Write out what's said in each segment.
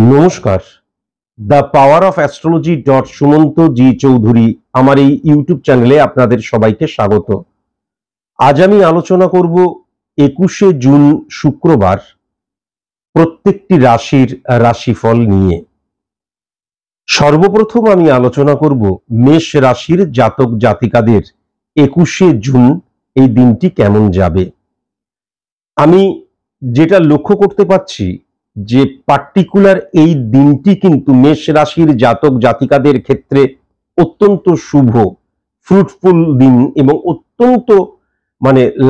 নমস্কার। The power of astrology dot Sumanta ji Chowdhury আমার এই ইউটিউব চ্যানেলে আপনাদের সবাইকে স্বাগত। আজ আমি আলোচনা করব 21শে জুন শুক্রবার প্রত্যেকটি রাশির রাশিফল নিয়ে। সর্বপ্রথম আমি আলোচনা করব মেষ রাশির জাতক জাতিকাদের 21শে জুন এই দিনটি কেমন যাবে। আমি যেটা লক্ষ্য করতে পাচ্ছি যে পার্টিকুলার এই দিনটি কিন্তু মেষ রাশির জাতক জাতিকাদের ক্ষেত্রে অত্যন্ত শুভ, ফ্রুটফুল দিন এবং অত্যন্ত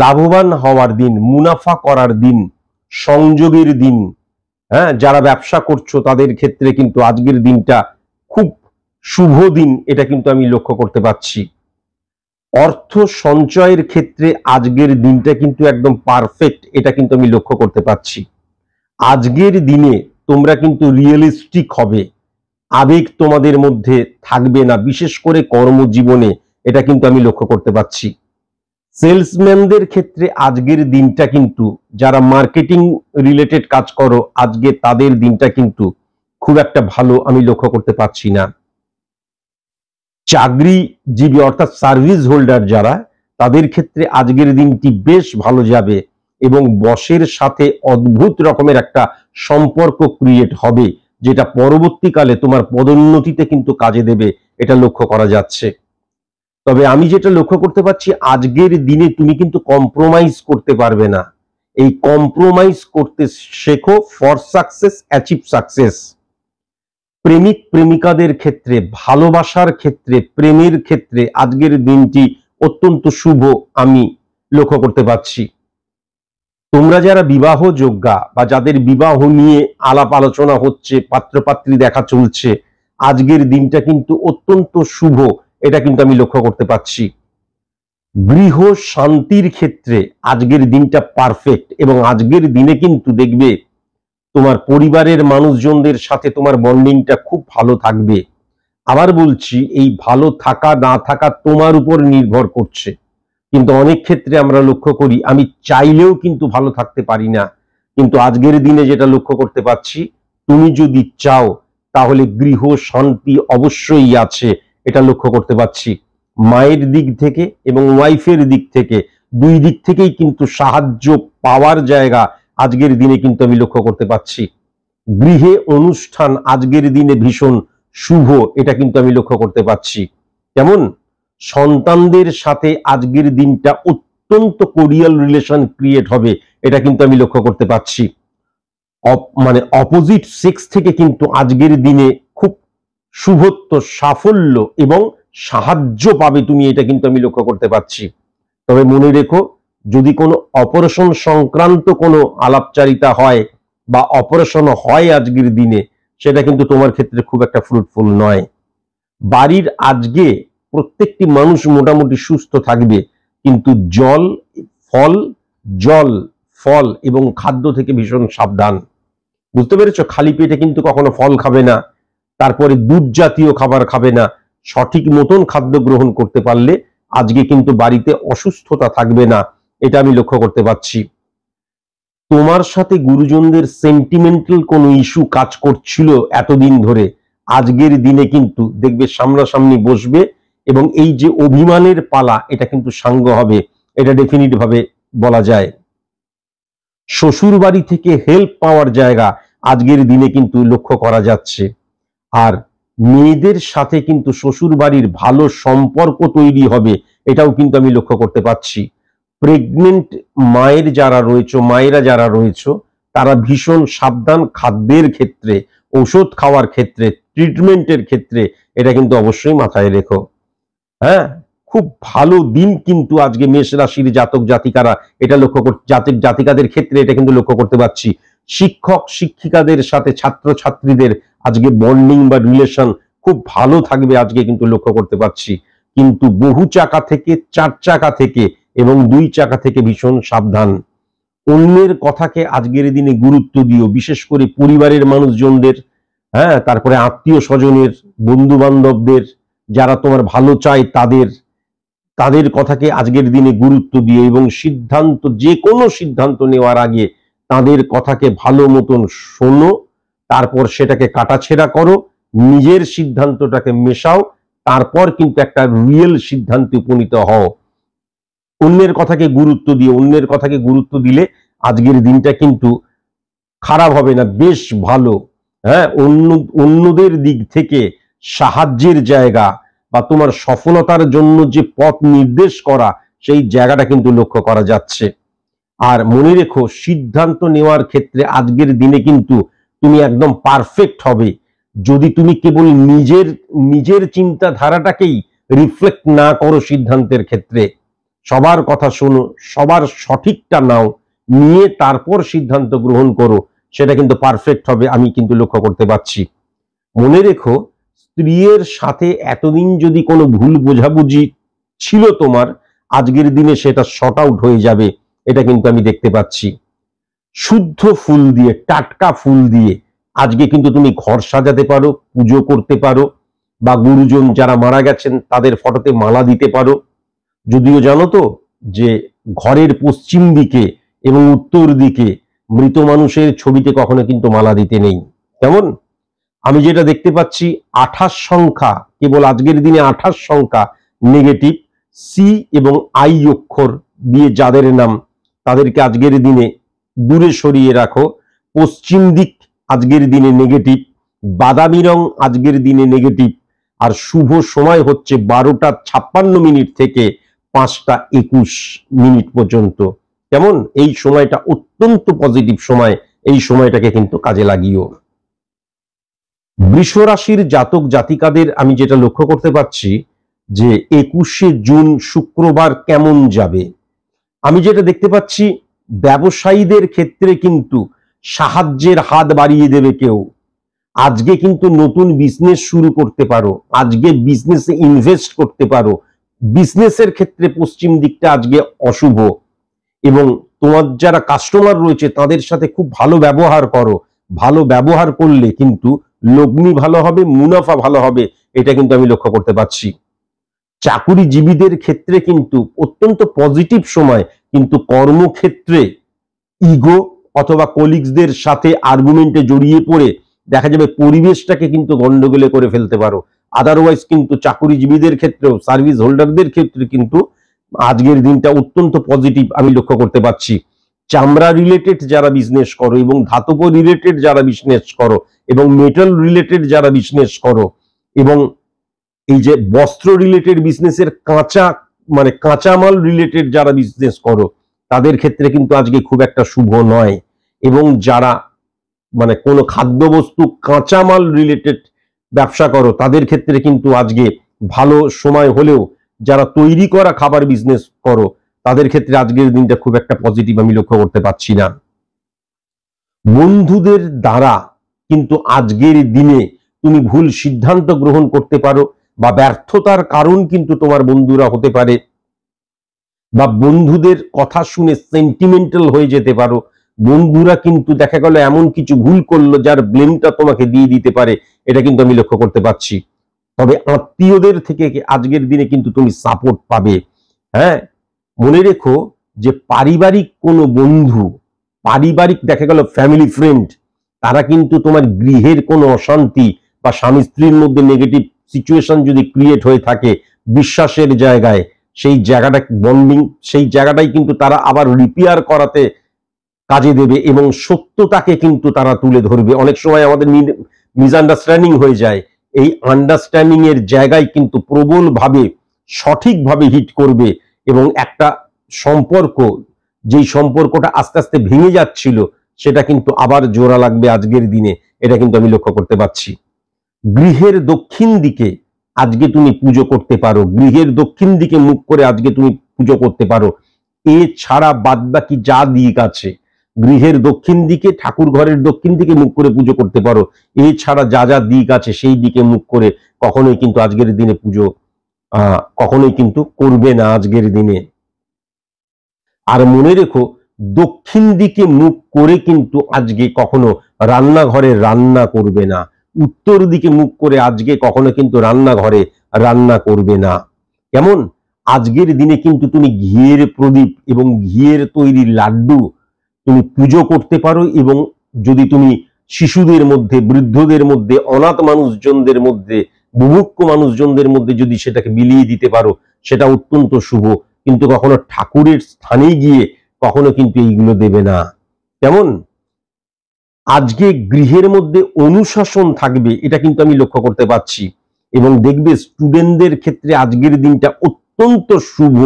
লাভবান হওয়ার দিন, মুনাফা করার দিন, সংযোগের দিন। যারা ব্যবসা করছো তাদের ক্ষেত্রে কিন্তু আজকের দিনটা খুব শুভ দিন, এটা কিন্তু আমি লক্ষ্য করতে পাচ্ছি। অর্থ সঞ্চয়ের ক্ষেত্রে আজকের দিনটা কিন্তু একদম পারফেক্ট, এটা কিন্তু আমি লক্ষ্য করতে পাচ্ছি। আজকের দিনে তোমরা কিন্তু রিয়েলিস্টিক হবে, আবেগ তোমাদের মধ্যে থাকবে না, বিশেষ করে কর্মজীবনে, এটা কিন্তু আমি লক্ষ্য করতে পাচ্ছি। সেলসম্যানদের ক্ষেত্রে আজকের দিনটা কিন্তু, যারা মার্কেটিং রিলেটেড কাজ করো, আজকে তাদের দিনটা কিন্তু খুব একটা ভালো আমি লক্ষ্য করতে পারছি না। চাকরিজীবী অর্থাৎ সার্ভিস হোল্ডার যারা, তাদের ক্ষেত্রে আজকের দিনটি বেশ ভালো যাবে এবং বসের সাথে অদ্ভুত রকমের একটা সম্পর্ক ক্রিয়েট হবে, যেটা পরবর্তীকালে তোমার পদোন্নতিতে কিন্তু কাজে দেবে, এটা লক্ষ্য করা যাচ্ছে। তবে আমি যেটা লক্ষ্য করতে পারছি, আজকের দিনে তুমি কিন্তু কম্প্রোমাইজ করতে পারবে না। এই কম্প্রোমাইজ করতে শেখো ফর সাকসেস, অ্যাচিভ সাকসেস। প্রেমিক প্রেমিকাদের ক্ষেত্রে, ভালোবাসার ক্ষেত্রে, প্রেমের ক্ষেত্রে আজকের দিনটি অত্যন্ত শুভ আমি লক্ষ্য করতে পারছি। তোমরা যারা বিবাহ যোগ্যা বা যাদের বিবাহ নিয়ে আলাপ আলোচনা হচ্ছে, পাত্রপাত্রী দেখা চলছে, আজকের দিনটা কিন্তু অত্যন্ত শুভ, এটা কিন্তু আমি লক্ষ্য করতে পারছি। গৃহ শান্তির ক্ষেত্রে আজকের দিনটা পারফেক্ট এবং আজকের দিনে কিন্তু দেখবে তোমার পরিবারের মানুষজনদের সাথে তোমার বন্ডিংটা খুব ভালো থাকবে। আবার বলছি, এই ভালো থাকা না থাকা তোমার উপর নির্ভর করছে, কিন্তু অনেক ক্ষেত্রে আমরা লক্ষ্য করি আমি চাইলেও কিন্তু ভালো থাকতে পারি না। কিন্তু আজকের দিনে যেটা লক্ষ্য করতে পারছি, তুমি যদি চাও তাহলে গৃহ শান্তি অবশ্যই আছে, এটা লক্ষ্য করতে পারছি। মায়ের দিক থেকে এবং ওয়াইফের দিক থেকে, দুই দিক থেকেই কিন্তু সাহায্য পাওয়ার জায়গা আজকের দিনে কিন্তু আমি লক্ষ্য করতে পারছি। গৃহে অনুষ্ঠান আজকের দিনে ভীষণ শুভ, এটা কিন্তু আমি লক্ষ্য করতে পারছি। যেমন সন্তানদের সাথে আজকের দিনটা অত্যন্ত কোরিয়াল রিলেশন ক্রিয়েট হবে, এটা কিন্তু আমি লক্ষ্য করতে পারছি। অপোজিট সেক্স থেকে কিন্তু আজকের দিনে খুব শুভত্ব, সাফল্য এবং সাহায্য পাবে তুমি, এটা কিন্তু আমি লক্ষ্য করতে পারছি। তবে মনে রেখো, যদি কোনো অপারেশন সংক্রান্ত কোনো আলাপচারিতা হয় বা অপারেশন হয় আজকের দিনে, সেটা কিন্তু তোমার ক্ষেত্রে খুব একটা ফ্রুটফুল নয়। বাড়ির আজকে প্রত্যেকটি মানুষ মোটামুটি সুস্থ থাকবে, কিন্তু জল ফল এবং খাদ্য থেকে ভীষণ সাবধান। বুঝতে পেরেছো? খালি পেটে কিন্তু কখনো ফল খাবে না, তারপরে দুধ জাতীয় খাবার খাবে না। সঠিক মতন খাদ্য গ্রহণ করতে পারলে আজকে কিন্তু বাড়িতে অসুস্থতা থাকবে না, এটা আমি লক্ষ্য করতে পারছি। তোমার সাথে গুরুজনদের সেন্টিমেন্টাল কোনো ইস্যু কাজ করছিল এতদিন ধরে, আজকের দিনে কিন্তু দেখবে সামনাসামনি বসবে এবং এই যে অভিমানের পালা, এটা কিন্তু সাঙ্গ হবে, এটা ডেফিনিট ভাবে বলা যায়। শ্বশুর বাড়ি থেকে হেল্প পাওয়ার জায়গা আজকের দিনে কিন্তু লক্ষ্য করা যাচ্ছে। আর মেয়েদের সাথে কিন্তু শ্বশুর বাড়ির ভালো সম্পর্ক তৈরি হবে, এটাও কিন্তু আমি লক্ষ্য করতে পারছি। প্রেগনেন্ট মায়েরা যারা রয়েছে, তারা ভীষণ সাবধান খাদ্যের ক্ষেত্রে, ঔষধ খাওয়ার ক্ষেত্রে, ট্রিটমেন্টের ক্ষেত্রে, এটা কিন্তু অবশ্যই মাথায় রেখো। খুব ভালো দিন কিন্তু আজকে মেষ রাশির জাতক জাতিকারা, এটা জাতিকাদের ক্ষেত্রে এটা কিন্তু লক্ষ্য করতে পারছি। শিক্ষক শিক্ষিকাদের সাথে ছাত্র ছাত্রীদের আজকে বন্ডিং বা রিলেশন খুব ভালো থাকবে, আজকে কিন্তু লক্ষ্য করতে পারছি। কিন্তু বহু চাকা থেকে, চার চাকা থেকে এবং দুই চাকা থেকে ভীষণ সাবধান। অন্যের কথাকে আজকের দিনে গুরুত্ব দিও, বিশেষ করে পরিবারের মানুষজনদের, তারপরে আত্মীয় স্বজনের, বন্ধু বান্ধবদের, যারা তোমার ভালো চায় তাদের কথাকে আজকের দিনে গুরুত্ব দিও এবং যে কোনো সিদ্ধান্ত নেওয়ার আগে তাদের কথাকে ভালো মতন শোনো, তারপর সেটাকে কাটাছেড়া করো, নিজের সিদ্ধান্তটাকে মেশাও, তারপর কিন্তু একটা রিয়েল সিদ্ধান্তে উপনীত হও। অন্যের কথাকে গুরুত্ব দিলে আজকের দিনটা কিন্তু খারাপ হবে না, বেশ ভালো। হ্যাঁ, অন্যদের দিক থেকে সাহায্যের জায়গা বা তোমার সফলতার জন্য যে পথ নির্দেশ করা, সেই জায়গাটা কিন্তু লক্ষ্য করা যাচ্ছে। আর মনে রেখো, সিদ্ধান্ত নেওয়ার ক্ষেত্রে আজকের দিনে কিন্তু তুমি একদম পারফেক্ট হবে যদি তুমি কেবল নিজের চিন্তাধারাটাকেই রিফ্লেক্ট না করো সিদ্ধান্তের ক্ষেত্রে। সবার কথা শোনো, সবার সঠিকটা নাও, নিয়ে তারপর সিদ্ধান্ত গ্রহণ করো, সেটা কিন্তু পারফেক্ট হবে, আমি কিন্তু লক্ষ্য করতে পারছি। মনে রেখো, স্ত্রীর সাথে এতদিন যদি কোনো ভুল বোঝাবুঝি ছিল তোমার, আজকের দিনে সেটা শর্ট আউট হয়ে যাবে, এটা কিন্তু আমি দেখতে পাচ্ছি। শুদ্ধ ফুল দিয়ে, টাটকা ফুল দিয়ে আজকে কিন্তু তুমি ঘর সাজাতে পারো, পুজো করতে পারো, বা গুরুজন যারা মারা গেছেন তাদের ফটোতে মালা দিতে পারো। যদিও জানো তো যে ঘরের পশ্চিম দিকে এবং উত্তর দিকে মৃত মানুষের ছবিতে কখনো কিন্তু মালা দিতে নেই। কেমন? আমি যেটা দেখতে পাচ্ছি, 28 সংখ্যা, কেবল আজকের দিনে 28 সংখ্যা নেগেটিভ। সি এবং আই অক্ষর দিয়ে যাদের নাম, তাদেরকে আজকের দিনে দূরে সরিয়ে রাখো। পশ্চিম দিক আজকের দিনে নেগেটিভ, বাদামি রং আজকের দিনে নেগেটিভ। আর শুভ সময় হচ্ছে 12:56 থেকে 5:21 পর্যন্ত। কেমন? এই সময়টা অত্যন্ত পজিটিভ সময়, এই সময়টাকে কিন্তু কাজে লাগিও। বৃষ রাশির জাতক জাতিকাদের আমি যেটা লক্ষ্য করতে পারছি যে 21শে জুন শুক্রবার কেমন যাবে। আমি যেটা দেখতে পাচ্ছি, ব্যবসায়ীদের ক্ষেত্রে কিন্তু সাহায্যের হাত বাড়িয়ে দেবে কেউ। আজকে কিন্তু নতুন বিজনেস শুরু করতে পারো, আজকে বিজনেসে ইনভেস্ট করতে পারো। বিজনেসের ক্ষেত্রে পশ্চিম দিকটা আজকে অশুভ, এবং তোমার যারা কাস্টমার রয়েছে তাদের সাথে খুব ভালো ব্যবহার করো। ভালো ব্যবহার করলে কিন্তু লগ্নি ভালো হবে, মুনাফা ভালো হবে, এটা কিন্তু আমি লক্ষ্য করতে পারছি। চাকুরিজীবীদের ক্ষেত্রে কিন্তু অত্যন্ত পজিটিভ সময়, কিন্তু কর্মক্ষেত্রে ইগো অথবা কলিগসদের সাথে আর্গুমেন্টে জড়িয়ে পড়ে দেখা যাবে পরিবেশটাকে কিন্তু গন্ডগোলে করে ফেলতে পারো। আদারওয়াইজ কিন্তু চাকুরিজীবীদের ক্ষেত্রেও, সার্ভিস হোল্ডারদের ক্ষেত্রে কিন্তু আজকের দিনটা অত্যন্ত পজিটিভ আমি লক্ষ্য করতে পারছি। চামড়া রিলেটেড যারা বিজনেস করো, এবং ধাতব রিলেটেড যারা বিজনেস করো, এবং মেটাল রিলেটেড যারা বিজনেস করো, এবং এই যে বস্ত্র রিলেটেড বিজনেসের কাঁচামাল রিলেটেড যারা বিজনেস করো, তাদের ক্ষেত্রে কিন্তু আজকে খুব একটা শুভ নয়। এবং যারা কোনো খাদ্যবস্তু কাঁচামাল রিলেটেড ব্যবসা করো, তাদের ক্ষেত্রে কিন্তু আজকে ভালো সময় হলেও যারা তৈরি করা খাবার বিজনেস করো, তাদের ক্ষেত্রে আজকের দিনটা খুব একটা পজিটিভ আমি লক্ষ্য করতে পারছি না। বন্ধুদের দ্বারা কিন্তু আজকের দিনে তুমি ভুল সিদ্ধান্ত গ্রহণ করতে পারো, বা ব্যর্থতার কারণ কিন্তু তোমার বন্ধুরা হতে পারে, বা বন্ধুদের কথা শুনে সেন্টিমেন্টাল হয়ে যেতে পারো। বন্ধুরা কিন্তু দেখা গেল এমন কিছু ভুল করলো যার ব্লেমটা তোমাকে দিয়ে দিতে পারে, এটা কিন্তু আমি লক্ষ্য করতে পারছি। তবে আত্মীয়দের থেকে আজকের দিনে কিন্তু তুমি সাপোর্ট পাবে। হ্যাঁ, মনে রেখো যে পারিবারিক কোনো বন্ধু, পারিবারিক দেখা গেল ফ্যামিলি ফ্রেন্ড, তারা কিন্তু তোমার গৃহের কোনো অশান্তি বা স্বামী স্ত্রীর মধ্যে নেগেটিভ সিচুয়েশন যদি ক্রিয়েট হয়ে থাকে বিশ্বাসের জায়গায়, সেই জায়গাটা বন্ডিং, সেই জায়গাটাই কিন্তু তারা আবার রিপেয়ার করাতে কাজে দেবে, এবং সত্যতাকে কিন্তু তারা তুলে ধরবে। অনেক সময় আমাদের মিসআন্ডারস্ট্যান্ডিং হয়ে যায়, এই আন্ডারস্ট্যান্ডিং এর জায়গায় কিন্তু প্রবলভাবে সঠিকভাবে হিট করবে, এবং একটা সম্পর্ক, যেই সম্পর্কটা আস্তে আস্তে ভেঙে যাচ্ছিল, সেটা কিন্তু আবার জোড়া লাগবে আজকের দিনে, এটা কিন্তু আমি লক্ষ্য করতে পারছি। গৃহের দক্ষিণ দিকে আজকে তুমি পুজো করতে পারো, গৃহের দক্ষিণ দিকে মুখ করে আজকে তুমি পুজো করতে পারো। এছাড়া বাদবাকি যা দিক আছে, গৃহের দক্ষিণ দিকে, ঠাকুর ঘরের দক্ষিণ দিকে মুখ করে পুজো করতে পারো। এছাড়া যা যা দিক আছে সেই দিকে মুখ করে কখনোই কিন্তু আজকের দিনে পুজো কখনোই কিন্তু করবে না আজকের দিনে। আর মনে রেখো, দক্ষিণ দিকে মুখ করে কিন্তু আজকে কখনো রান্নাঘরে রান্না করবে না। উত্তর দিকে মুখ করে আজকে কখনো কিন্তু রান্নাঘরে রান্না করবে না। কেমন? আজকের দিনে কিন্তু তুমি ঘিয়ের প্রদীপ এবং ঘিয়ের তৈরি লাড্ডু তুমি পুজো করতে পারো, এবং যদি তুমি শিশুদের মধ্যে, বৃদ্ধদের মধ্যে, অনাথ মানুষজনদের মধ্যে, বুভুক্ষ মানুষজনদের মধ্যে যদি সেটাকে বিলিয়ে দিতে পারো, সেটা অত্যন্ত শুভ। কিন্তু কখনো ঠাকুরের স্থানে গিয়ে কখনো কিন্তু এইগুলো দেবে না। কেমন? আজকে গৃহের মধ্যে অনুশাসন থাকবে, এটা কিন্তু আমি লক্ষ্য করতে পারছি। এবং দেখবে স্টুডেন্টদের ক্ষেত্রে আজকের দিনটা অত্যন্ত শুভ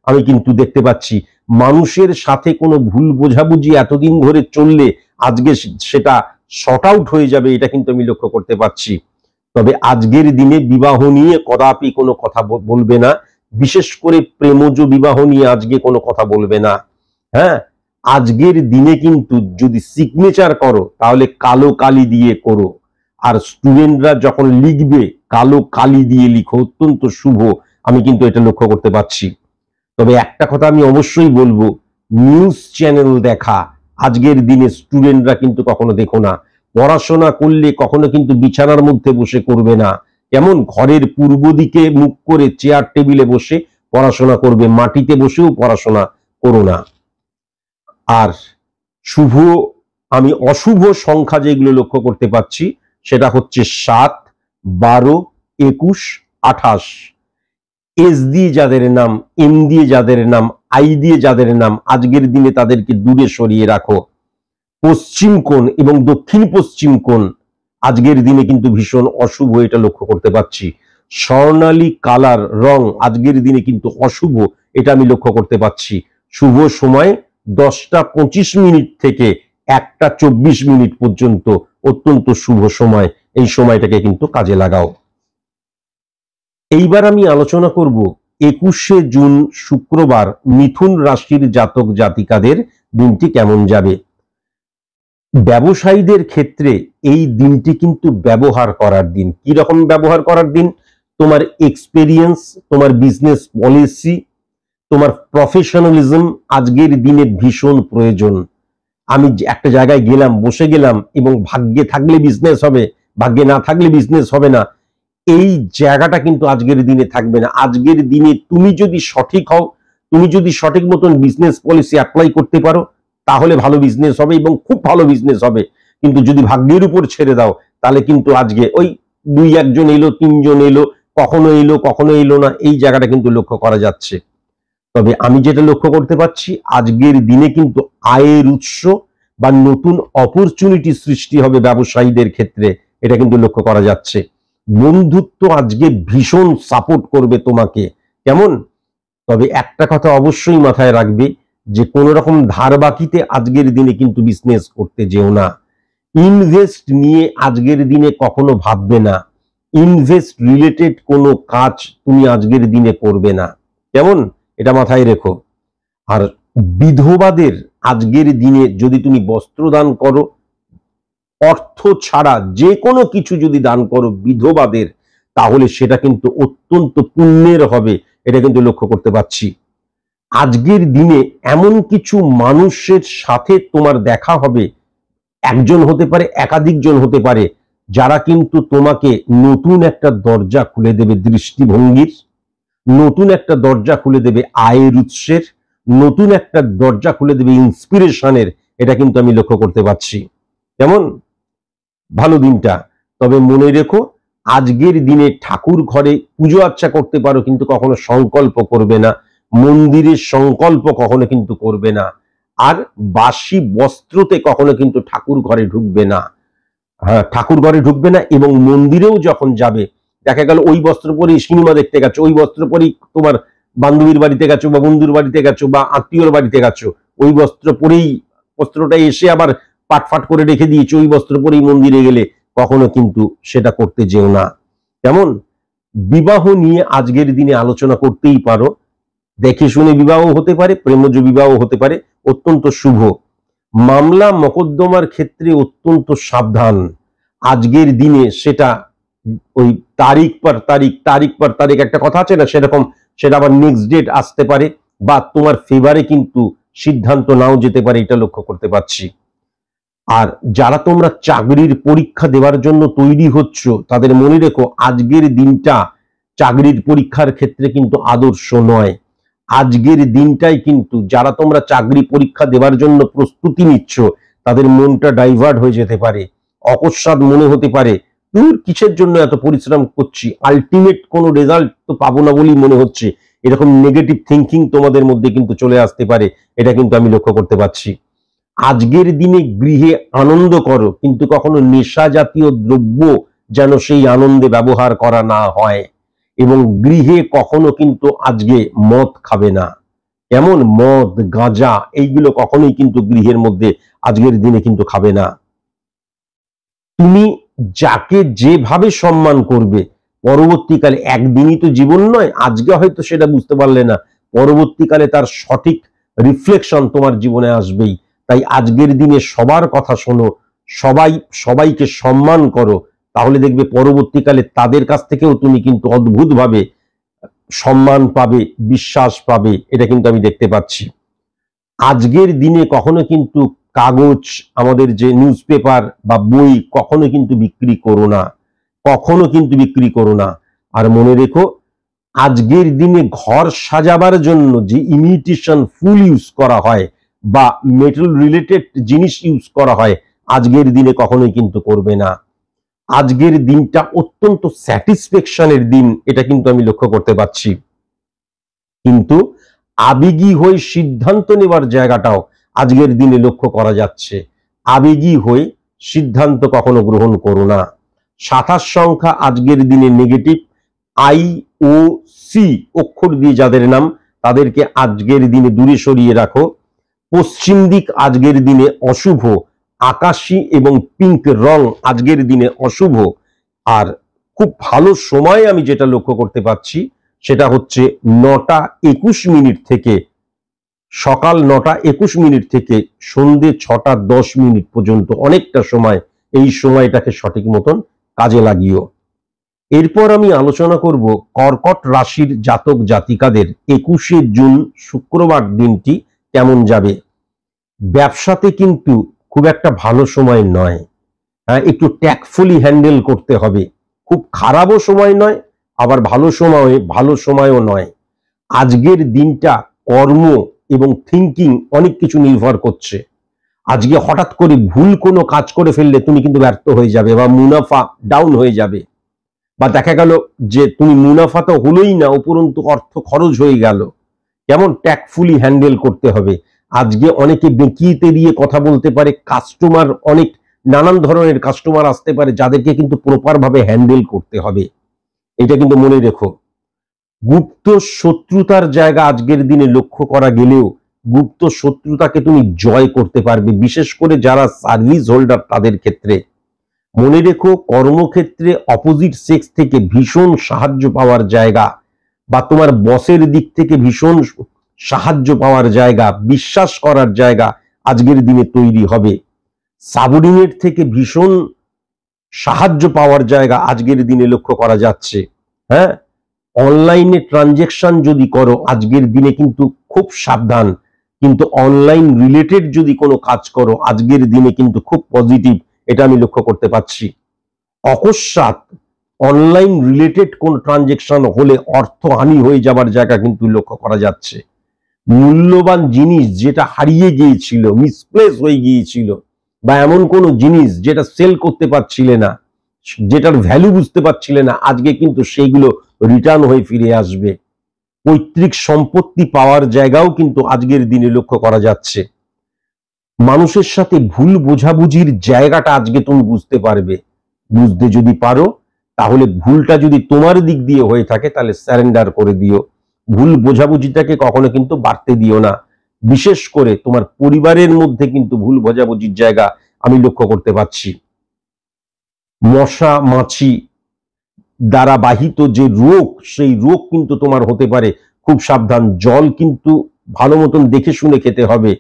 আমি কিন্তু দেখতে পাচ্ছি। মানুষের সাথে কোনো ভুল বোঝাবুঝি এতদিন ধরে চললে আজকে সেটা শর্ট আউট হয়ে যাবে, এটা কিন্তু আমি লক্ষ্য করতে পারছি। তবে আজকের দিনে বিবাহ নিয়ে কদাপি কোনো কথা বলবে না, বিশেষ করে প্রেমজ বিবাহ নিয়ে আজকে কোনো কথা বলবে না। হ্যাঁ, আজকের দিনে কিন্তু যদি সিগনেচার করো তাহলে কালো কালি দিয়ে করো। আর স্টুডেন্টরা যখন লিখবে কালো কালি দিয়ে লিখো, অত্যন্ত শুভ আমি কিন্তু এটা লক্ষ্য করতে পারছি। তবে একটা কথা আমি অবশ্যই বলবো, নিউজ চ্যানেল দেখা আজকের দিনে স্টুডেন্টরা কিন্তু কখনো দেখো না। পড়াশোনা করলে কখনো কিন্তু বিছানার মধ্যে বসে করবে না। কেমন? ঘরের পূর্ব দিকে মুখ করে চেয়ার টেবিলে বসে পড়াশোনা করবে, মাটিতে বসেও পড়াশোনা করো না। আর শুভ, আমি অশুভ সংখ্যা যেগুলো লক্ষ্য করতে পাচ্ছি সেটা হচ্ছে 7, 12, 21, 28। এস দিয়ে যাদের নাম, এম দিয়ে যাদের নাম, আই দিয়ে যাদের নাম, আজকের দিনে তাদেরকে দূরে সরিয়ে রাখো। পশ্চিম কোণ এবং দক্ষিণ পশ্চিম কোণ আজকের দিনে কিন্তু ভীষণ অশুভ, এটা লক্ষ্য করতে পারছি। স্বর্ণালী কালার রং আজকের দিনে কিন্তু অশুভ, এটা আমি লক্ষ্য করতে পারছি। শুভ সময় 10টা 25 মিনিট থেকে 1টা 24 মিনিট পর্যন্ত অত্যন্ত শুভ সময়। এই সময়টাকে কিন্তু কাজে লাগাও। এইবার আমি আলোচনা করব 21শে জুন শুক্রবার মিথুন রাশির জাতক জাতিকাদের দিনটি কেমন যাবে। ব্যবসায়ীদের ক্ষেত্রে এই দিনটি কিন্তু ব্যবহার করার দিন। কি রকম ব্যবহার করার দিন? তোমার এক্সপেরিয়েন্স, তোমার বিজনেস পলিসি, তোমার প্রফেশনালিজম আজকের দিনে ভীষণ প্রয়োজন। আমি একটা জায়গায় গেলাম, বসে গেলাম এবং ভাগ্যে থাকলে বিজনেস হবে, ভাগ্যে না থাকলে বিজনেস হবে না, এই জায়গাটা কিন্তু আজকের দিনে থাকবে না। আজকের দিনে তুমি যদি সঠিক হও, তুমি যদি সঠিক মতন বিজনেস পলিসি অ্যাপ্লাই করতে পারো, তাহলে ভালো বিজনেস হবে এবং খুব ভালো বিজনেস হবে। কিন্তু যদি ভাগ্যের উপর ছেড়ে দাও তাহলে কিন্তু আজকে ওই 2-1 জন এলো, 3 জন এলো, কখনো এলো না, এই জায়গাটা কিন্তু লক্ষ্য করা যাচ্ছে। তবে আমি যেটা লক্ষ্য করতে পারছি, আজকের দিনে কিন্তু আয়ের উৎস বা নতুন অপরচুনিটি সৃষ্টি হবে ব্যবসায়ীদের ক্ষেত্রে, এটা কিন্তু লক্ষ্য করা যাচ্ছে। বন্ধুত্ব আজকে ভীষণ সাপোর্ট করবে তোমাকে। কেমন? তবে একটা কথা অবশ্যই মাথায় রাখবে যে কোন রকম ধার বাকিতে আজকের দিনে কিন্তু বিজনেস করতে যেও না। ইনভেস্ট নিয়ে আজকের দিনে কখনো ভাববে না। ইনভেস্ট রিলেটেড কোনো কাজ তুমি আজকের দিনে করবে না। কেমন? এটা মাথায় রেখো। আর বিধবাদের আজকের দিনে যদি তুমি বস্ত্র দান করো, অর্থ ছাড়া যে কোনো কিছু যদি দান করো বিধবাদের, তাহলে সেটা কিন্তু অত্যন্ত পুণ্যের হবে, এটা কিন্তু লক্ষ্য করতে পারছি। আজকের দিনে এমন কিছু মানুষের সাথে তোমার দেখা হবে, একজন হতে পারে, একাধিক জন হতে পারে, যারা কিন্তু তোমাকে নতুন একটা দরজা খুলে দেবে দৃষ্টিভঙ্গির, নতুন একটা দরজা খুলে দেবে আয়ের উৎসের, নতুন একটা দরজা খুলে দেবে ইন্সপিরেশনের, এটা কিন্তু আমি লক্ষ্য করতে পারছি। কেমন? ভালো দিনটা। তবে মনে রেখো, আজকের দিনে ঠাকুর ঘরে পুজো আর্চা করতে পারো, কিন্তু কখনো সংকল্প করবে না, মন্দিরের সংকল্প কখনো কিন্তু করবে না। আর বাসি বস্ত্রতে কখনো কিন্তু ঠাকুর ঘরে ঢুকবে না। হ্যাঁ, ঠাকুর ঘরে ঢুকবে না। এবং মন্দিরেও যখন যাবে, দেখা গেল ওই বস্ত্র পরেই সিনেমা দেখতে গেছো, ওই বস্ত্র পরেই তোমার বান্ধবীর বাড়িতে গেছো বা বন্ধুর বাড়িতে গেছো বা আত্মীয়র বাড়িতে গেছো, ওই বস্ত্র পরেই, বস্ত্রটা এসে আবার পাটফাট করে রেখে দিয়েছো, ওই বস্ত্র পরেই মন্দিরে গেলে, কখনো কিন্তু সেটা করতে যেও না। কেমন? বিবাহ নিয়ে আজকের দিনে আলোচনা করতেই পারো। দেখে শুনে বিবাহ হতে পারে, প্রেমজ বিবাহ হতে পারে, অত্যন্ত শুভ। মামলা মকদ্দমার ক্ষেত্রে অত্যন্ত সাবধান আজকের দিনে। সেটা ওই তারিখ পর তারিখ একটা কথা আছে না, সেরকম সেটা আবার নেক্সট ডেট আসতে পারে বা তোমার ফেভারে কিন্তু সিদ্ধান্ত নাও যেতে পারে, এটা লক্ষ্য করতে পারছি। আর যারা তোমরা চাকরির পরীক্ষা দেওয়ার জন্য তৈরি হচ্ছ, তাদের মনে রেখো আজকের দিনটা চাকরির পরীক্ষার ক্ষেত্রে কিন্তু আদর্শ নয়। আজকের দিনটাই কিন্তু যারা তোমরা চাকরি পরীক্ষা দেওয়ার জন্য প্রস্তুতি নিচ্ছ, তাদের মনটা ডাইভার্ট হয়ে যেতে পারে। অকস্মাৎ মনে হতে পারে দূর কিসের জন্য এত পরিশ্রম করছি, আলটিমেট কোনো রেজাল্ট তো পাবো না বলেই মনে হচ্ছে, এরকম নেগেটিভ থিঙ্কিং তোমাদের মধ্যে কিন্তু চলে আসতে পারে। এটা কিন্তু আমি লক্ষ্য করতে পারছি। আজকের দিনে গৃহে আনন্দ করো, কিন্তু কখনো নেশা জাতীয় দ্রব্য যেন সেই আনন্দে ব্যবহার করা না হয়। এবং গৃহে কখনো কিন্তু আজকে মদ খাবে না। কেমন, মদ গাঁজা এইগুলো কখনোই কিন্তু গৃহের মধ্যে আজকের দিনে কিন্তু খাবে না। তুমি যাকে যেভাবে সম্মান করবে পরবর্তীকালে, একদিনই তো জীবন নয়, আজকে হয়তো সেটা বুঝতে পারলে না, পরবর্তীকালে তার সঠিক রিফ্লেকশন তোমার জীবনে আসবেই। তাই আজকের দিনে সবার কথা শোনো, সবাইকে সম্মান করো, তাহলে দেখবে পরবর্তীকালে তাদের কাছ থেকেও তুমি কিন্তু অদ্ভুতভাবে সম্মান পাবে, বিশ্বাস পাবে। এটা কিন্তু আমি দেখতে পাচ্ছি। আজকের দিনে কখনো কিন্তু কাগজ, আমাদের যে নিউজ পেপার বা বই কখনো কিন্তু বিক্রি করো না, কখনো কিন্তু বিক্রি করো না। আর মনে রেখো, আজকের দিনে ঘর সাজাবার জন্য যে ইমিটেশন ফুল ইউজ করা হয় বা মেটাল রিলেটেড জিনিস ইউজ করা হয়, আজকের দিনে কখনোই কিন্তু করবে না। আজকের দিনটা অত্যন্ত স্যাটিসফ্যাকশনের দিন, এটা কিন্তু আমি লক্ষ্য করতে পারছি। কিন্তু আবেগী হয়ে সিদ্ধান্ত নেবার জায়গাটাও আজকের দিনে লক্ষ্য করা যাচ্ছে। আবেগী হয়ে সিদ্ধান্ত কখনো গ্রহণ করো না। 27 সংখ্যা আজকের দিনে নেগেটিভ। IOC অক্ষর দিয়ে যাদের নাম, তাদেরকে আজকের দিনে দূরে সরিয়ে রাখো। পশ্চিম দিক আজকের দিনে অশুভ। আকাশী এবং পিঙ্ক রং আজকের দিনে অশুভ। আর খুব ভালো সময় আমি যেটা লক্ষ্য করতে পারছি সেটা হচ্ছে 9টা 21 মিনিট থেকে, সকাল 9টা 21 মিনিট থেকে সন্ধে 6টা 10 মিনিট পর্যন্ত অনেকটা সময়, এই সময়টাকে সঠিক মতন কাজে লাগিও। এরপর আমি আলোচনা করব কর্কট রাশির জাতক জাতিকাদের 21শে জুন শুক্রবার দিনটি কেমন যাবে। ব্যবসাতে কিন্তু খুব একটা ভালো সময় নয়, একটু ট্যাক্টফুলি হ্যান্ডেল করতে হবে। খুব খারাপও সময় নয়, আবার ভালো সময়ও নয়। আজকের দিনটা কর্ম এবং থিঙ্কিং অনেক কিছু নির্ভর করছে। আজকে হঠাৎ করে ভুল কোনো কাজ করে ফেললে তুমি কিন্তু ব্যর্থ হয়ে যাবে বা মুনাফা ডাউন হয়ে যাবে, বা দেখা গেল যে তুমি মুনাফা তো হলোই না, উপরন্তু অর্থ খরচ হয়ে গেল। কেমন ট্যাক্টফুলি হ্যান্ডেল করতে হবে। আজকে অনেকে বেঁকিয়ে দিয়ে কথা বলতে পারে, কাস্টমার অনেক নানান ধরনের কাস্টমার আসতে পারে, যাদেরকে কিন্তু প্রপার ভাবে হ্যান্ডেল করতে হবে। এটা কিন্তু মনে রেখো। গুপ্ত শত্রুতার জায়গা আজকের দিনে লক্ষ্য করা গেলেও গুপ্ত শত্রুতাকে তুমি জয় করতে পারবে, বিশেষ করে যারা সার্ভিস হোল্ডার তাদের ক্ষেত্রে। মনে রেখো, কর্মক্ষেত্রে অপোজিট সেক্স থেকে ভীষণ সাহায্য পাওয়ার জায়গা, বা তোমার বসের দিক থেকে ভীষণ সাহায্য পাওয়ার জায়গা, বিশ্বাস করার জায়গা আজকের দিনে তৈরি হবে। সাবঅর্ডিনেট থেকে ভীষণ সাহায্য পাওয়ার জায়গা আজকের দিনে লক্ষ্য করা যাচ্ছে। হ্যাঁ, অনলাইনে ট্রানজেকশন যদি করো আজকের দিনে কিন্তু খুব সাবধান। কিন্তু অনলাইন রিলেটেড যদি কোনো কাজ করো আজকের দিনে কিন্তু খুব পজিটিভ, এটা আমি লক্ষ্য করতে পারছি। অকস্মাৎ অনলাইন রিলেটেড কোন ট্রানজেকশন হলে অর্থহানি হয়ে যাবার জায়গা কিন্তু লক্ষ্য করা যাচ্ছে। মূল্যবান জিনিস যেটা হারিয়ে গিয়েছিল, মিসপ্লেস হয়ে গিয়েছিল, বা এমন কোনো জিনিস যেটা সেল করতে পারছিলে না, যেটার ভ্যালু বুঝতে পারছিলে না, আজকে কিন্তু সেইগুলো রিটার্ন হয়ে ফিরে আসবে। পৈতৃক সম্পত্তি পাওয়ার জায়গাও কিন্তু আজকের দিনে লক্ষ্য করা যাচ্ছে। মানুষের সাথে ভুল বোঝাবুঝির জায়গাটা আজকে তুমি বুঝতে পারবে। বুঝতে যদি পারো তাহলে, ভুলটা যদি তোমার দিক দিয়ে হয়ে থাকে তাহলে স্যারেন্ডার করে দিও। ভুল বোঝাবুঝিটাকে কখনো কিন্তু বাড়তে দিও না। বিশেষ করে তোমার পরিবারের মধ্যে কিন্তু ভুল বোঝাবুঝির জায়গা আমি লক্ষ্য করতে পারছি। মশা মাছি দ্বারা বাহিত যে রোগ, সেই রোগ কিন্তু তোমার হতে পারে, খুব সাবধান। জল কিন্তু ভালো মতন দেখে শুনে খেতে হবে।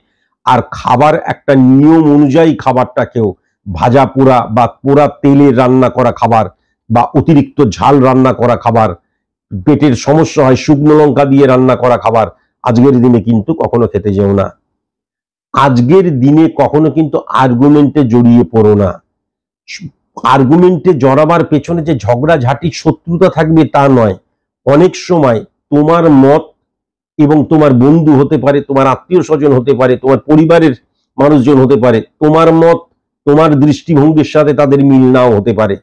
আর খাবার একটা নিয়ম অনুযায়ী খাবারটা খেও। ভাজা পোড়া বা পোড়া তেলে রান্না করা খাবার বা অতিরিক্ত ঝাল রান্না করা খাবার, পেটের সমস্যা হয় শুকনো লঙ্কা দিয়ে রান্না করা খাবার আজকের দিনে কিন্তু কখনো খেতে যেও না। আজকের দিনে কখনো কিন্তু আর্গুমেন্টে জড়িয়ে পড়ো না। আর্গুমেন্টে জড়াবার পেছনে যে ঝগড়াঝাটি শত্রুতা থাকবে তা নয়। অনেক সময় তোমার মত এবং তোমার বন্ধু হতে পারে, তোমার আত্মীয় স্বজন হতে পারে, তোমার পরিবারের মানুষজন হতে পারে, তোমার মত তোমার দৃষ্টিভঙ্গির সাথে তাদের মিল নাও হতে পারে।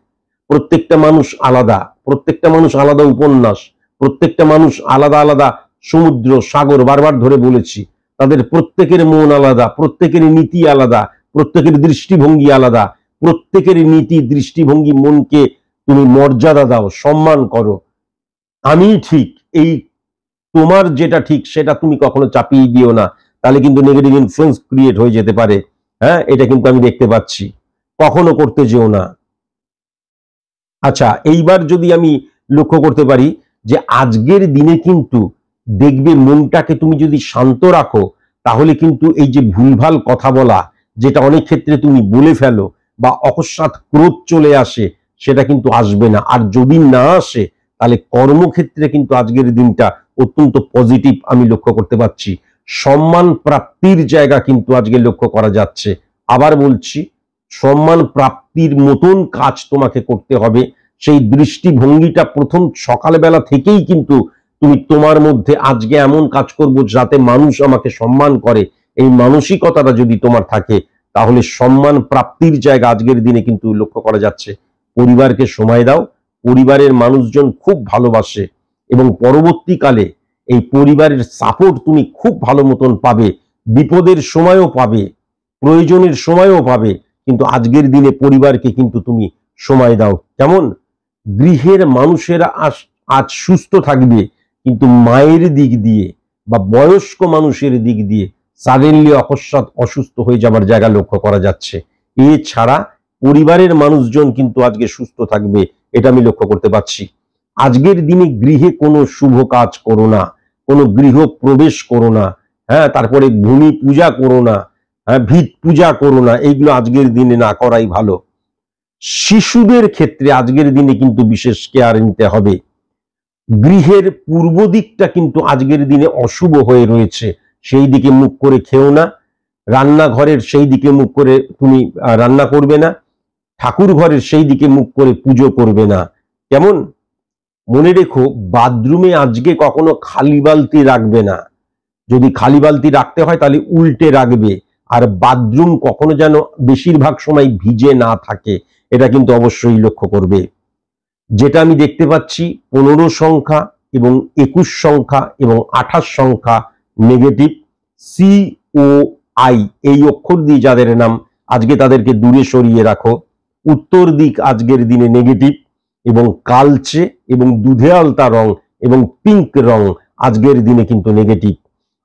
প্রত্যেকটা মানুষ আলাদা, প্রত্যেকটা মানুষ আলাদা উপন্যাস, প্রত্যেকটা মানুষ আলাদা আলাদা সমুদ্র সাগর, বারবার ধরে বলেছি। তাদের প্রত্যেকের মন আলাদা, প্রত্যেকের নীতি আলাদা, প্রত্যেকের দৃষ্টিভঙ্গি আলাদা। প্রত্যেকের নীতি দৃষ্টিভঙ্গি মনকে তুমি মর্যাদা দাও, সম্মান করো। আমি ঠিক, এই তোমার যেটা ঠিক সেটা তুমি কখনো চাপিয়ে দিও না, তাহলে কিন্তু নেগেটিভ ইনফ্লুয়েন্স ক্রিয়েট হয়ে যেতে পারে। হ্যাঁ, এটা কিন্তু আমি দেখতে পাচ্ছি, কখনো করতে যেও না। আচ্ছা, এইবার যদি আমি লক্ষ্য করতে পারি যে আজকের দিনে কিন্তু দেখবে মনটাকে তুমি যদি শান্ত রাখো, তাহলে কিন্তু এই যে ভুলভাল কথা বলা, যেটা অনেক ক্ষেত্রে তুমি বলে ফেলো বা অকস্মাৎ ক্রোধ চলে আসে, সেটা কিন্তু আসবে না। আর যদি না আসে, তাহলে কর্মক্ষেত্রে কিন্তু আজকের দিনটা অত্যন্ত পজিটিভ আমি লক্ষ্য করতে পারছি। সম্মান প্রাপ্তির জায়গা কিন্তু আজকে লক্ষ্য করা যাচ্ছে। আবার বলছি, সম্মান প্রাপ্তির মতন কাজ তোমাকে করতে হবে। সেই দৃষ্টিভঙ্গিটা প্রথম সকালবেলা থেকেই কিন্তু তুমি তোমার মধ্যে, আজকে এমন কাজ করব যাতে মানুষ আমাকে সম্মান করে, এই মানসিকতাটা যদি তোমার থাকে, তাহলে সম্মান প্রাপ্তির জায়গা আজকের দিনে কিন্তু লক্ষ্য করা যাচ্ছে। পরিবারকে সময় দাও, পরিবারের মানুষজন খুব ভালোবাসে এবং পরবর্তীকালে এই পরিবারের সাপোর্ট তুমি খুব ভালো মতন পাবে। বিপদের সময়ও পাবে, প্রয়োজনের সময়ও পাবে, কিন্তু আজকের দিনে পরিবারকে কিন্তু তুমি সময় দাও। কেমন? গৃহের মানুষেরা আজ সুস্থ থাকবে, কিন্তু মায়ের দিক দিয়ে বা বয়স্ক মানুষের দিক দিয়ে সাডেনলি অকস্মাৎ অসুস্থ হয়ে যাবার জায়গা লক্ষ্য করা যাচ্ছে। এছাড়া পরিবারের মানুষজন কিন্তু আজকে সুস্থ থাকবে, এটা আমি লক্ষ্য করতে পারছি। আজকের দিনে গৃহে কোনো শুভ কাজ করো না, কোনো গৃহ প্রবেশ করো না, হ্যাঁ, তারপরে ভূমি পূজা করো না, হ্যাঁ, ভিত পূজা করো না, এইগুলো আজকের দিনে না করাই ভালো। শিশুদের ক্ষেত্রে আজকের দিনে কিন্তু বিশেষ কেয়ার নিতে হবে। গৃহের পূর্ব দিকটা কিন্তু আজকের দিনে অশুভ হয়ে রয়েছে, সেই দিকে মুখ করে খেও না। রান্নাঘরের সেই দিকে মুখ করে তুমি রান্না করবে না। ঠাকুর ঘরের সেই দিকে মুখ করে পুজো করবে না। কেমন? মনে রেখো, বাথরুমে আজকে কখনো খালি বালতি রাখবে না। যদি খালি বালতি রাখতে হয় তাহলে উল্টে রাখবে। আর বাথরুম কখনো যেন বেশিরভাগ সময় ভিজে না থাকে, এটা কিন্তু অবশ্যই লক্ষ্য করবে। যেটা আমি দেখতে পাচ্ছি, 15 সংখ্যা এবং 21 সংখ্যা এবং 28 সংখ্যা নেগেটিভ। COI এই অক্ষর দিয়ে যাদের নাম, আজকে তাদেরকে দূরে সরিয়ে রাখো। উত্তর দিক আজকের দিনে নেগেটিভ, এবং কালচে এবং দুধে আলতা রং এবং পিঙ্ক রং আজকের দিনে কিন্তু নেগেটিভ।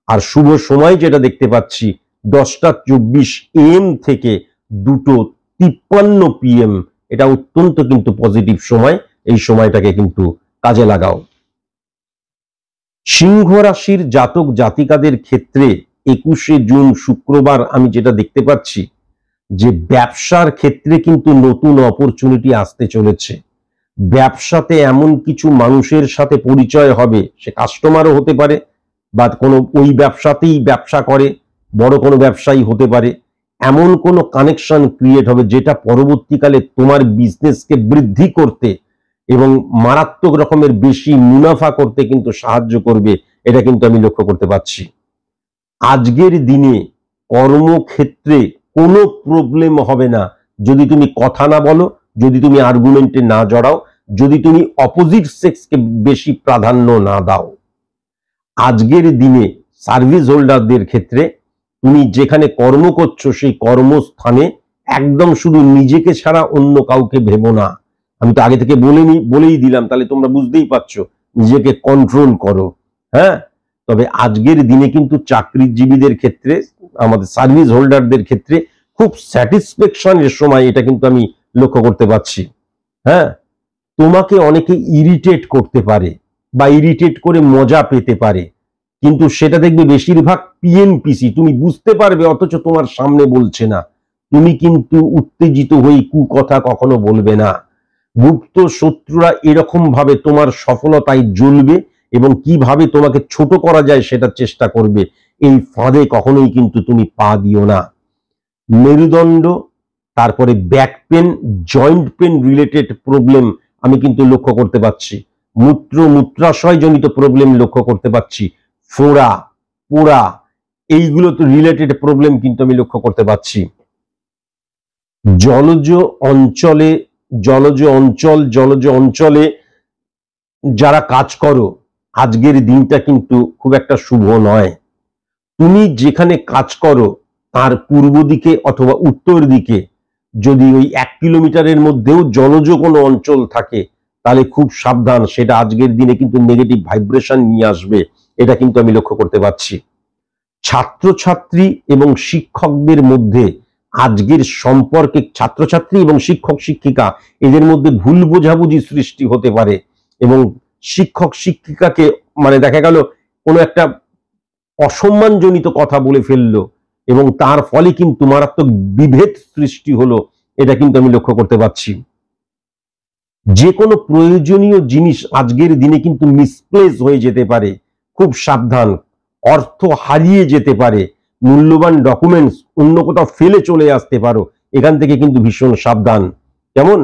আর শুভ সময় যেটা দেখতে পাচ্ছি, 10টা 24 AM থেকে 2টো 53 PM, এটা অত্যন্ত কিন্তু পজিটিভ সময়। এই সময়টাকে কিন্তু কাজে লাগাও। সিংহ রাশির জাতক জাতিকাদের ক্ষেত্রে 21শে জুন শুক্রবার আমি যেটা দেখতে পাচ্ছি, যে ব্যবসার ক্ষেত্রে কিন্তু নতুন অপরচুনিটি আসতে চলেছে। ব্যবসাতে এমন কিছু মানুষের সাথে পরিচয় হবে, সে কাস্টমারও হতে পারে বা কোনো ওই ব্যবসাতেই ব্যবসা করে বড় কোনো ব্যবসায়ী হতে পারে। এমন কোনো কানেকশন ক্রিয়েট হবে যেটা পরবর্তীকালে তোমার বিজনেসকে বৃদ্ধি করতে এবং মারাত্মক রকমের বেশি মুনাফা করতে কিন্তু সাহায্য করবে, এটা কিন্তু আমি লক্ষ্য করতে পারছি। আজকের দিনে কর্মক্ষেত্রে কোনো প্রবলেম হবে না যদি তুমি কথা না বলো, যদি তুমি আর্গুমেন্টে না জড়াও, যদি তুমি অপোজিট সেক্সকে বেশি প্রাধান্য না দাও। আজকের দিনে সার্ভিস হোল্ডারদের ক্ষেত্রে তুমি যেখানে কর্ম করছো সেই কর্মস্থানে একদম শুধু নিজেকে ছাড়া অন্য কাউকে ভেবো না। আমি তো আগে থেকে বলেই দিলাম, তাহলে তোমরা বুঝতেই পারছো, নিজেকে কন্ট্রোল করো। হ্যাঁ, তবে আজকের দিনে কিন্তু চাকরিজীবীদের ক্ষেত্রে, আমাদের সার্ভিস হোল্ডারদের ক্ষেত্রে খুব স্যাটিসফ্যাকশনের সময়, এটা কিন্তু আমি লক্ষ্য করতে পারছি। হ্যাঁ, তোমাকে অনেকে ইরিটেট করতে পারে বা ইরিটেট করে মজা পেতে পারে, কিন্তু সেটা দেখবে বেশিরভাগ পিএনপিসি, তুমি বুঝতে পারবে অথচ তোমার সামনে বলছে না। তুমি কিন্তু উত্তেজিত হয়ে কুকথা কখনো বলবে না। গুপ্ত শত্রুরা এরকম ভাবে তোমার সফলতায় জ্বলবে এবং কিভাবে তোমাকে ছোট করা যায় সেটা চেষ্টা করবে। এই ফাঁদে কখনোই কিন্তু তুমি পা দিও না। মেরুদণ্ড, তারপরে back pain, joint pain related problem আমি কিন্তু লক্ষ্য করতে পারছি। মূত্রাশয় জনিত প্রবলেম লক্ষ্য করতে পারছি। ফোড়া, পোড়া, এইগুলো তো রিলেটেড প্রবলেম কিন্তু আমি লক্ষ্য করতে পারছি। জলজ অঞ্চলে জলজ অঞ্চলে যারা কাজ করো, আজকের দিনটা কিন্তু খুব একটা শুভ নয়। তুমি যেখানে কাজ করো তার পূর্ব দিকে অথবা উত্তর দিকে যদি ওই 1 কিলোমিটারের মধ্যেও জলজ কোনো অঞ্চল থাকে, তাহলে খুব সাবধান, সেটা আজকের দিনে কিন্তু নেগেটিভ ভাইব্রেশন নিয়ে আসবে। এটা কিন্তু আমি লক্ষ্য করতে পারছি। ছাত্রছাত্রী এবং শিক্ষকদের মধ্যে আজকের সম্পর্কে, ছাত্রছাত্রী এবং শিক্ষক শিক্ষিকা এদের মধ্যে ভুল বোঝাবুঝি সৃষ্টি হতে পারে, এবং শিক্ষক শিক্ষিকাকে মানে দেখা গেল কোনো একটা অসম্মানজনিত কথা বলে ফেললো এবং তার ফলে কিন্তু মারাত্মক বিভেদ সৃষ্টি হলো। এটা কিন্তু আমি লক্ষ্য করতে পারছি। যে কোনো প্রয়োজনীয় জিনিস আজকের দিনে কিন্তু মিসপ্লেস হয়ে যেতে পারে, খুব সাবধান। অর্থ হারিয়ে যেতে পারে, মূল্যবান ডকুমেন্টস অন্য কোথাও ফেলে চলে আসতে পারো, এখান থেকে কিন্তু ভীষণ সাবধান। কেমন?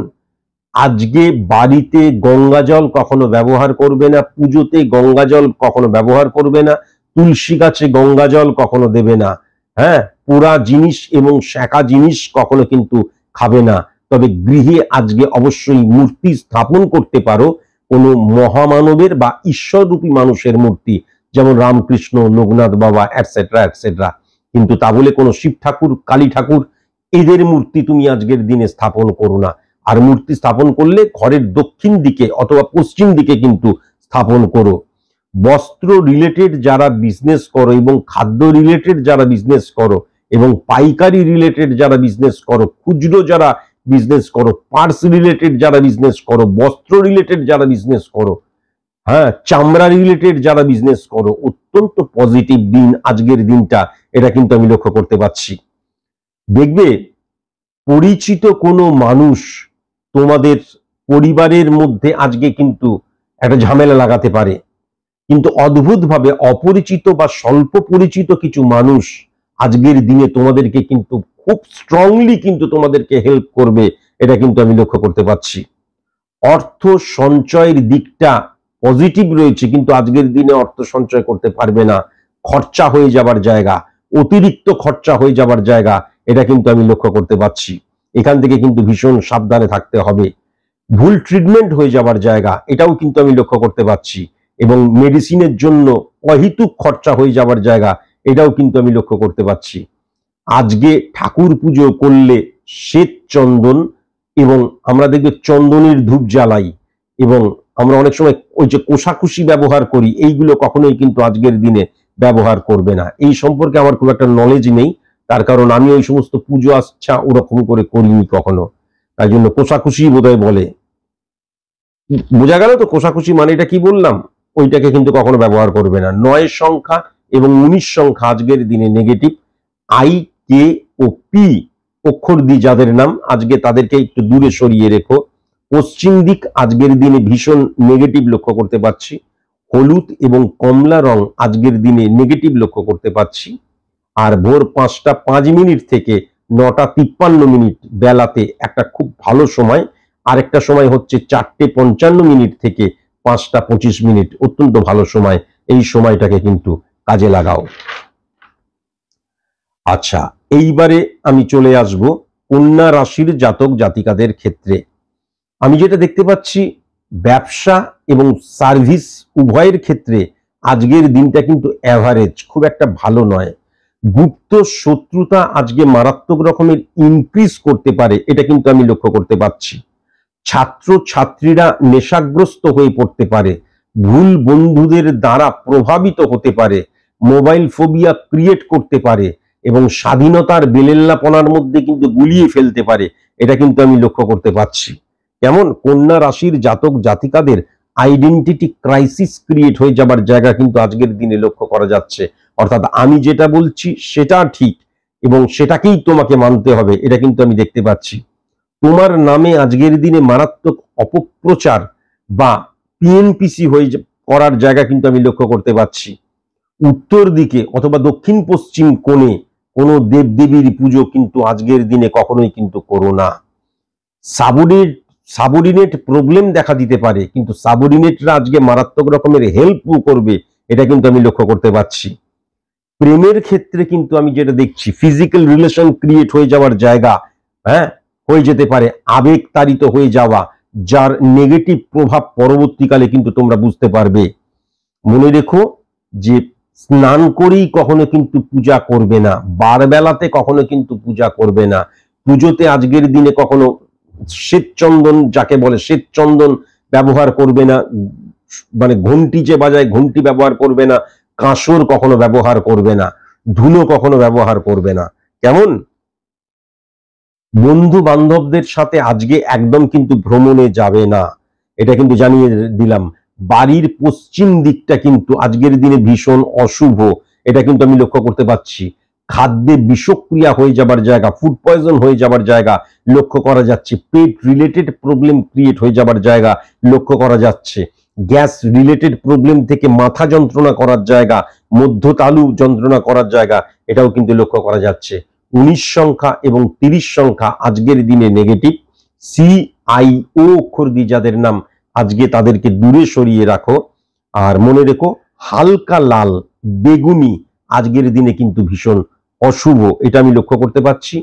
আজকে বাড়িতে গঙ্গা জল কখনো ব্যবহার করবে না, পুজোতে গঙ্গা জল কখনো ব্যবহার করবে না, তুলসী গাছে গঙ্গা জল কখনো দেবে না, হ্যাঁ, পোড়া জিনিস এবং শাঁকা জিনিস কখনো কিন্তু খাবে না। তবে গৃহে আজকে অবশ্যই মূর্তি স্থাপন করতে পারো, কোনো মহামানবের বা ঈশ্বররূপী মানুষের মূর্তি, যেমন রামকৃষ্ণ, লোকনাথ বাবা এটসেট্রা এটসেট্রা। কিন্তু তা বলে কোনো শিব ঠাকুর, কালী ঠাকুর এদের মূর্তি তুমি আজকের দিনে স্থাপন করো না। আর মূর্তি স্থাপন করলে ঘরের দক্ষিণ দিকে অথবা পশ্চিম দিকে কিন্তু স্থাপন করো। বস্ত্র রিলেটেড যারা বিজনেস করো এবং খাদ্য রিলেটেড যারা বিজনেস করো এবং পাইকারি রিলেটেড যারা বিজনেস করো, খুচরো যারা বিজনেস করো, পার্স রিলেটেড যারা বিজনেস করো, বস্ত্র রিলেটেড যারা বিজনেস করো, হ্যাঁ, চামড়া রিলেটেড যারা বিজনেস করো, অত্যন্ত পজিটিভ দিন আজকের দিনটা, এটা কিন্তু আমি লক্ষ্য করতে পারছি। দেখবে পরিচিত কোনো মানুষ তোমাদের পরিবারের মধ্যে আজকে কিন্তু একটা ঝামেলা লাগাতে পারে, কিন্তু অদ্ভুতভাবে অপরিচিত বা স্বল্প পরিচিত কিছু মানুষ আজকের দিনে তোমাদেরকে কিন্তু খুব স্ট্রংলি কিন্তু তোমাদেরকে হেল্প করবে, এটা কিন্তু আমি লক্ষ্য করতে পারছি। অর্থ সঞ্চয়ের দিকটা পজিটিভ রয়েছে, কিন্তু আজকের দিনে অর্থ সঞ্চয় করতে পারবে না, খরচা হয়ে যাবার জায়গা, অতিরিক্ত খরচা হয়ে যাবার জায়গা, এটা কিন্তু আমি লক্ষ্য করতে পারছি। এখান থেকে কিন্তু ভীষণ সাবধানে থাকতে হবে। ভুল ট্রিটমেন্ট হয়ে যাবার জায়গা, এটাও কিন্তু আমি লক্ষ্য করতে পারছি, এবং মেডিসিনের জন্য অহেতুক খরচা হয়ে যাবার জায়গা, এটাও কিন্তু আমি লক্ষ্য করতে পারছি। আজকে ঠাকুর পুজো করলে শ্বেত চন্দন এবং আমরা দেখবে চন্দনের ধূপ জ্বালাই, এবং আমরা অনেক সময় ওই যে কোষাকুষি ব্যবহার করি, এইগুলো কখনোই কিন্তু আজকের দিনে ব্যবহার করবে না। এই সম্পর্কে আমার খুব একটা নলেজ নেই, তার কারণ আমি ওই সমস্ত পুজো আচ্ছা ওরকম করে করিনি কখনো, তাই জন্য কোষাকুষি বোধহয় বলে। বোঝা গেল তো কোষাকুষি মানে এটা কি বললাম? ওইটাকে কিন্তু কখনো ব্যবহার করবে না। 9 সংখ্যা এবং 19 সংখ্যা আজকের দিনে নেগেটিভ। আই, কে ও পি অক্ষর দিয়ে যাদের নাম, আজকে তাদেরকে একটু দূরে সরিয়ে রেখো। পশ্চিম দিক আজকের দিনে ভীষণ নেগেটিভ লক্ষ্য করতে পারছি। হলুদ এবং কমলা রং আজকের দিনে নেগেটিভ লক্ষ্য করতে পারছি। আর ভোর 5টা 5 মিনিট থেকে 9টা 53 মিনিট বেলাতে একটা খুব ভালো সময়। আরেকটা সময় হচ্ছে 4টে 55 মিনিট থেকে 5টা 25 মিনিট, অত্যন্ত ভালো সময়। এই সময়টাকে কিন্তু কাজে লাগাও। আচ্ছা, এইবারে আমি চলে আসব কন্যা রাশির জাতক জাতিকাদের ক্ষেত্রে। আমি যেটা দেখতে পাচ্ছি, ব্যবসা এবং সার্ভিস উভয়ের ক্ষেত্রে আজকের দিনটা কিন্তু অ্যাভারেজ, খুব একটা ভালো নয়। গুপ্ত শত্রুতা আজকে মারাত্মক রকমের ইনক্রিজ করতে পারে, এটা কিন্তু আমি লক্ষ্য করতে পারছি। ছাত্র ছাত্রীরা নেশাগ্রস্ত হয়ে পড়তে পারে, ভুল বন্ধুদের দ্বারা প্রভাবিত হতে পারে, মোবাইল ফোবিয়া ক্রিয়েট করতে পারে এবং স্বাধীনতার বেলেল্লাপনার মধ্যে কিন্তু গুলিয়ে ফেলতে পারে, এটা কিন্তু আমি লক্ষ্য করতে পারছি। কেমন? কন্যা রাশির জাতক জাতিকাদের আইডেন্টিটি ক্রাইসিস ক্রিয়েট হয়ে যাবার জায়গা কিন্তু আজকের দিনে লক্ষ্য করা যাচ্ছে। অর্থাৎ আমি যেটা বলছি সেটা ঠিক এবং সেটাকেই তোমাকে মানতে হবে, এটা কিন্তু আমি দেখতে পাচ্ছি। তোমার নামে আজকের দিনে মারাত্মক অপপ্রচার বা পিএনপিসি হয়ে করার জায়গা কিন্তু আমি লক্ষ্য করতে পারছি। উত্তর দিকে অথবা দক্ষিণ পশ্চিম কোণে কোনো দেবদেবীর পুজো কিন্তু আজকের দিনে কখনোই কিন্তু করো না। সাবঅর্ডিনেট প্রবলেম দেখা দিতে পারে, কিন্তু সাবঅর্ডিনেটরা আজকে মারাত্মক রকমের হেল্পও করবে, এটা কিন্তু আমি লক্ষ্য করতে পারছি। প্রেমের ক্ষেত্রে কিন্তু আমি যেটা দেখছি, ফিজিক্যাল রিলেশন ক্রিয়েট হয়ে যাওয়ার জায়গা, হ্যাঁ, হয়ে যেতে পারে আবেগতাড়িত হয়ে যাওয়া, যার নেগেটিভ প্রভাব পরবর্তীকালে কিন্তু তোমরা বুঝতে পারবে। মনে রেখো যে স্নান করেই কখনো কিন্তু পূজা করবে না, বারবেলাতে কখনো কিন্তু পূজা করবে না, পুজোতে আজকের দিনে কখনো শ্বেত চন্দন, যাকে বলে শ্বেত চন্দন ব্যবহার করবে না, মানে ঘন্টি যে বাজায় ঘন্টি ব্যবহার করবে না, কাঁসর কখনো ব্যবহার করবে না, ধুলো কখনো ব্যবহার করবে না। কেমন? বন্ধু বান্ধবদের সাথে আজকে একদম কিন্তু ভ্রমণে যাবে না, এটা কিন্তু জানিয়ে দিলাম। বাড়ির পশ্চিম দিকটা কিন্তু আজকের দিনে ভীষণ অশুভ, এটা কিন্তু আমি লক্ষ্য করতে পারছি। খাদ্যে বিষক্রিয়া হয়ে যাবার জায়গা, ফুড পয়জন হয়ে যাবার জায়গা লক্ষ্য করা যাচ্ছে। পেট রিলেটেড প্রবলেম ক্রিয়েট হয়ে যাবার জায়গা লক্ষ্য করা যাচ্ছে। গ্যাস রিলেটেড প্রবলেম থেকে মাথা যন্ত্রণা করার জায়গা, মধ্যতালু যন্ত্রণা করার জায়গা, এটাও কিন্তু লক্ষ্য করা যাচ্ছে। 19 সংখ্যা এবং 30 সংখ্যা আজকের দিনে নেগেটিভ। CIO অক্ষর দিয়ে যাদের নাম, আজকে তাদেরকে দূরে সরিয়ে রাখো। আর মনে রেখো হালকা লাল, বেগুনি আজকের দিনে কিন্তু ভীষণ অশুভ, এটা আমি লক্ষ্য করতে পারছি।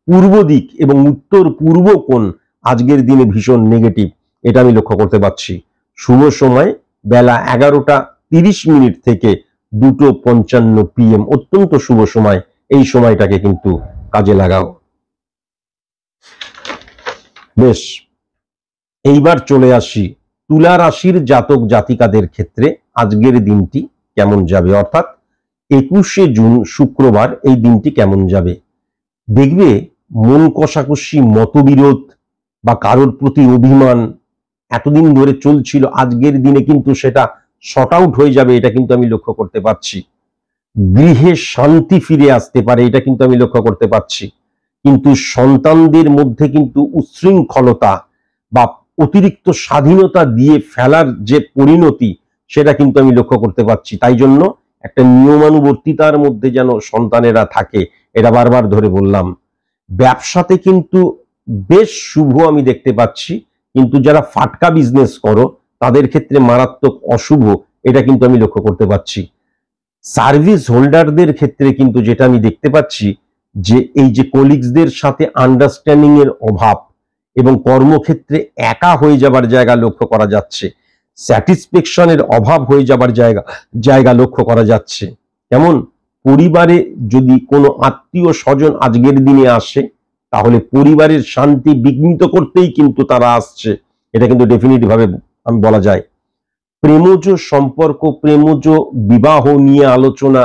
পূর্ব দিক এবং উত্তর পূর্ব কোণ আজকের দিনে ভীষণ নেগেটিভ, এটা আমি লক্ষ্য করতে পারছি। শুভ সময় বেলা 11:30 থেকে 2:55 PM, অত্যন্ত শুভ সময়। এই সময়টাকে কিন্তু কাজে লাগাও। বেশ, এইবার চলে আসি তুলা রাশির জাতক জাতিকাদের ক্ষেত্রে আজকের দিনটি কেমন যাবে, অর্থাৎ 21শে জুন শুক্রবার এই দিনটি কেমন যাবে। দেখবে মন কষাকষি, মতবিরোধ বা কারোর প্রতি অভিমান এতদিন ধরে চলছিল, আজকের দিনে কিন্তু সেটা শর্ট আউট হয়ে যাবে, এটা কিন্তু আমি লক্ষ্য করতে পারছি। গৃহে শান্তি ফিরে আসতে পারে, এটা কিন্তু আমি লক্ষ্য করতে পারছি। কিন্তু সন্তানদের মধ্যে কিন্তু উচ্ছৃঙ্খলতা বা অতিরিক্ত স্বাধীনতা দিয়ে ফেলার যে পরিণতি, সেটা কিন্তু আমি লক্ষ্য করতে পারছি। তাই জন্য একটা নিয়মানুবর্তিতার মধ্যে যেন সন্তানেরা থাকে, এটা বারবার ধরে বললাম। ব্যবসাতে কিন্তু বেশ শুভ আমি দেখতে পাচ্ছি, কিন্তু যারা ফাটকা বিজনেস করো তাদের ক্ষেত্রে মারাত্মক অশুভ, এটা কিন্তু আমি লক্ষ্য করতে পারছি। সার্ভিস হোল্ডারদের ক্ষেত্রে কিন্তু যেটা আমি দেখতে পাচ্ছি, যে এই যে কলিগসদের সাথে আন্ডারস্ট্যান্ডিং এর অভাব এবং কর্মক্ষেত্রে একা হয়ে যাবার জায়গা লক্ষ্য করা যাচ্ছে। স্যাটিসফ্যাকশনের অভাব হয়ে যাবার জায়গা লক্ষ্য করা যাচ্ছে। যেমন পরিবারে যদি কোনো আত্মীয় স্বজন আজকের দিনে আসে, তাহলে পরিবারের শান্তি বিঘ্নিত করতেই কিন্তু তারা আসছে, এটা কিন্তু ডেফিনিট ভাবে আমি বলা যায়। প্রেমজ সম্পর্ক, প্রেমজ বিবাহ নিয়ে আলোচনা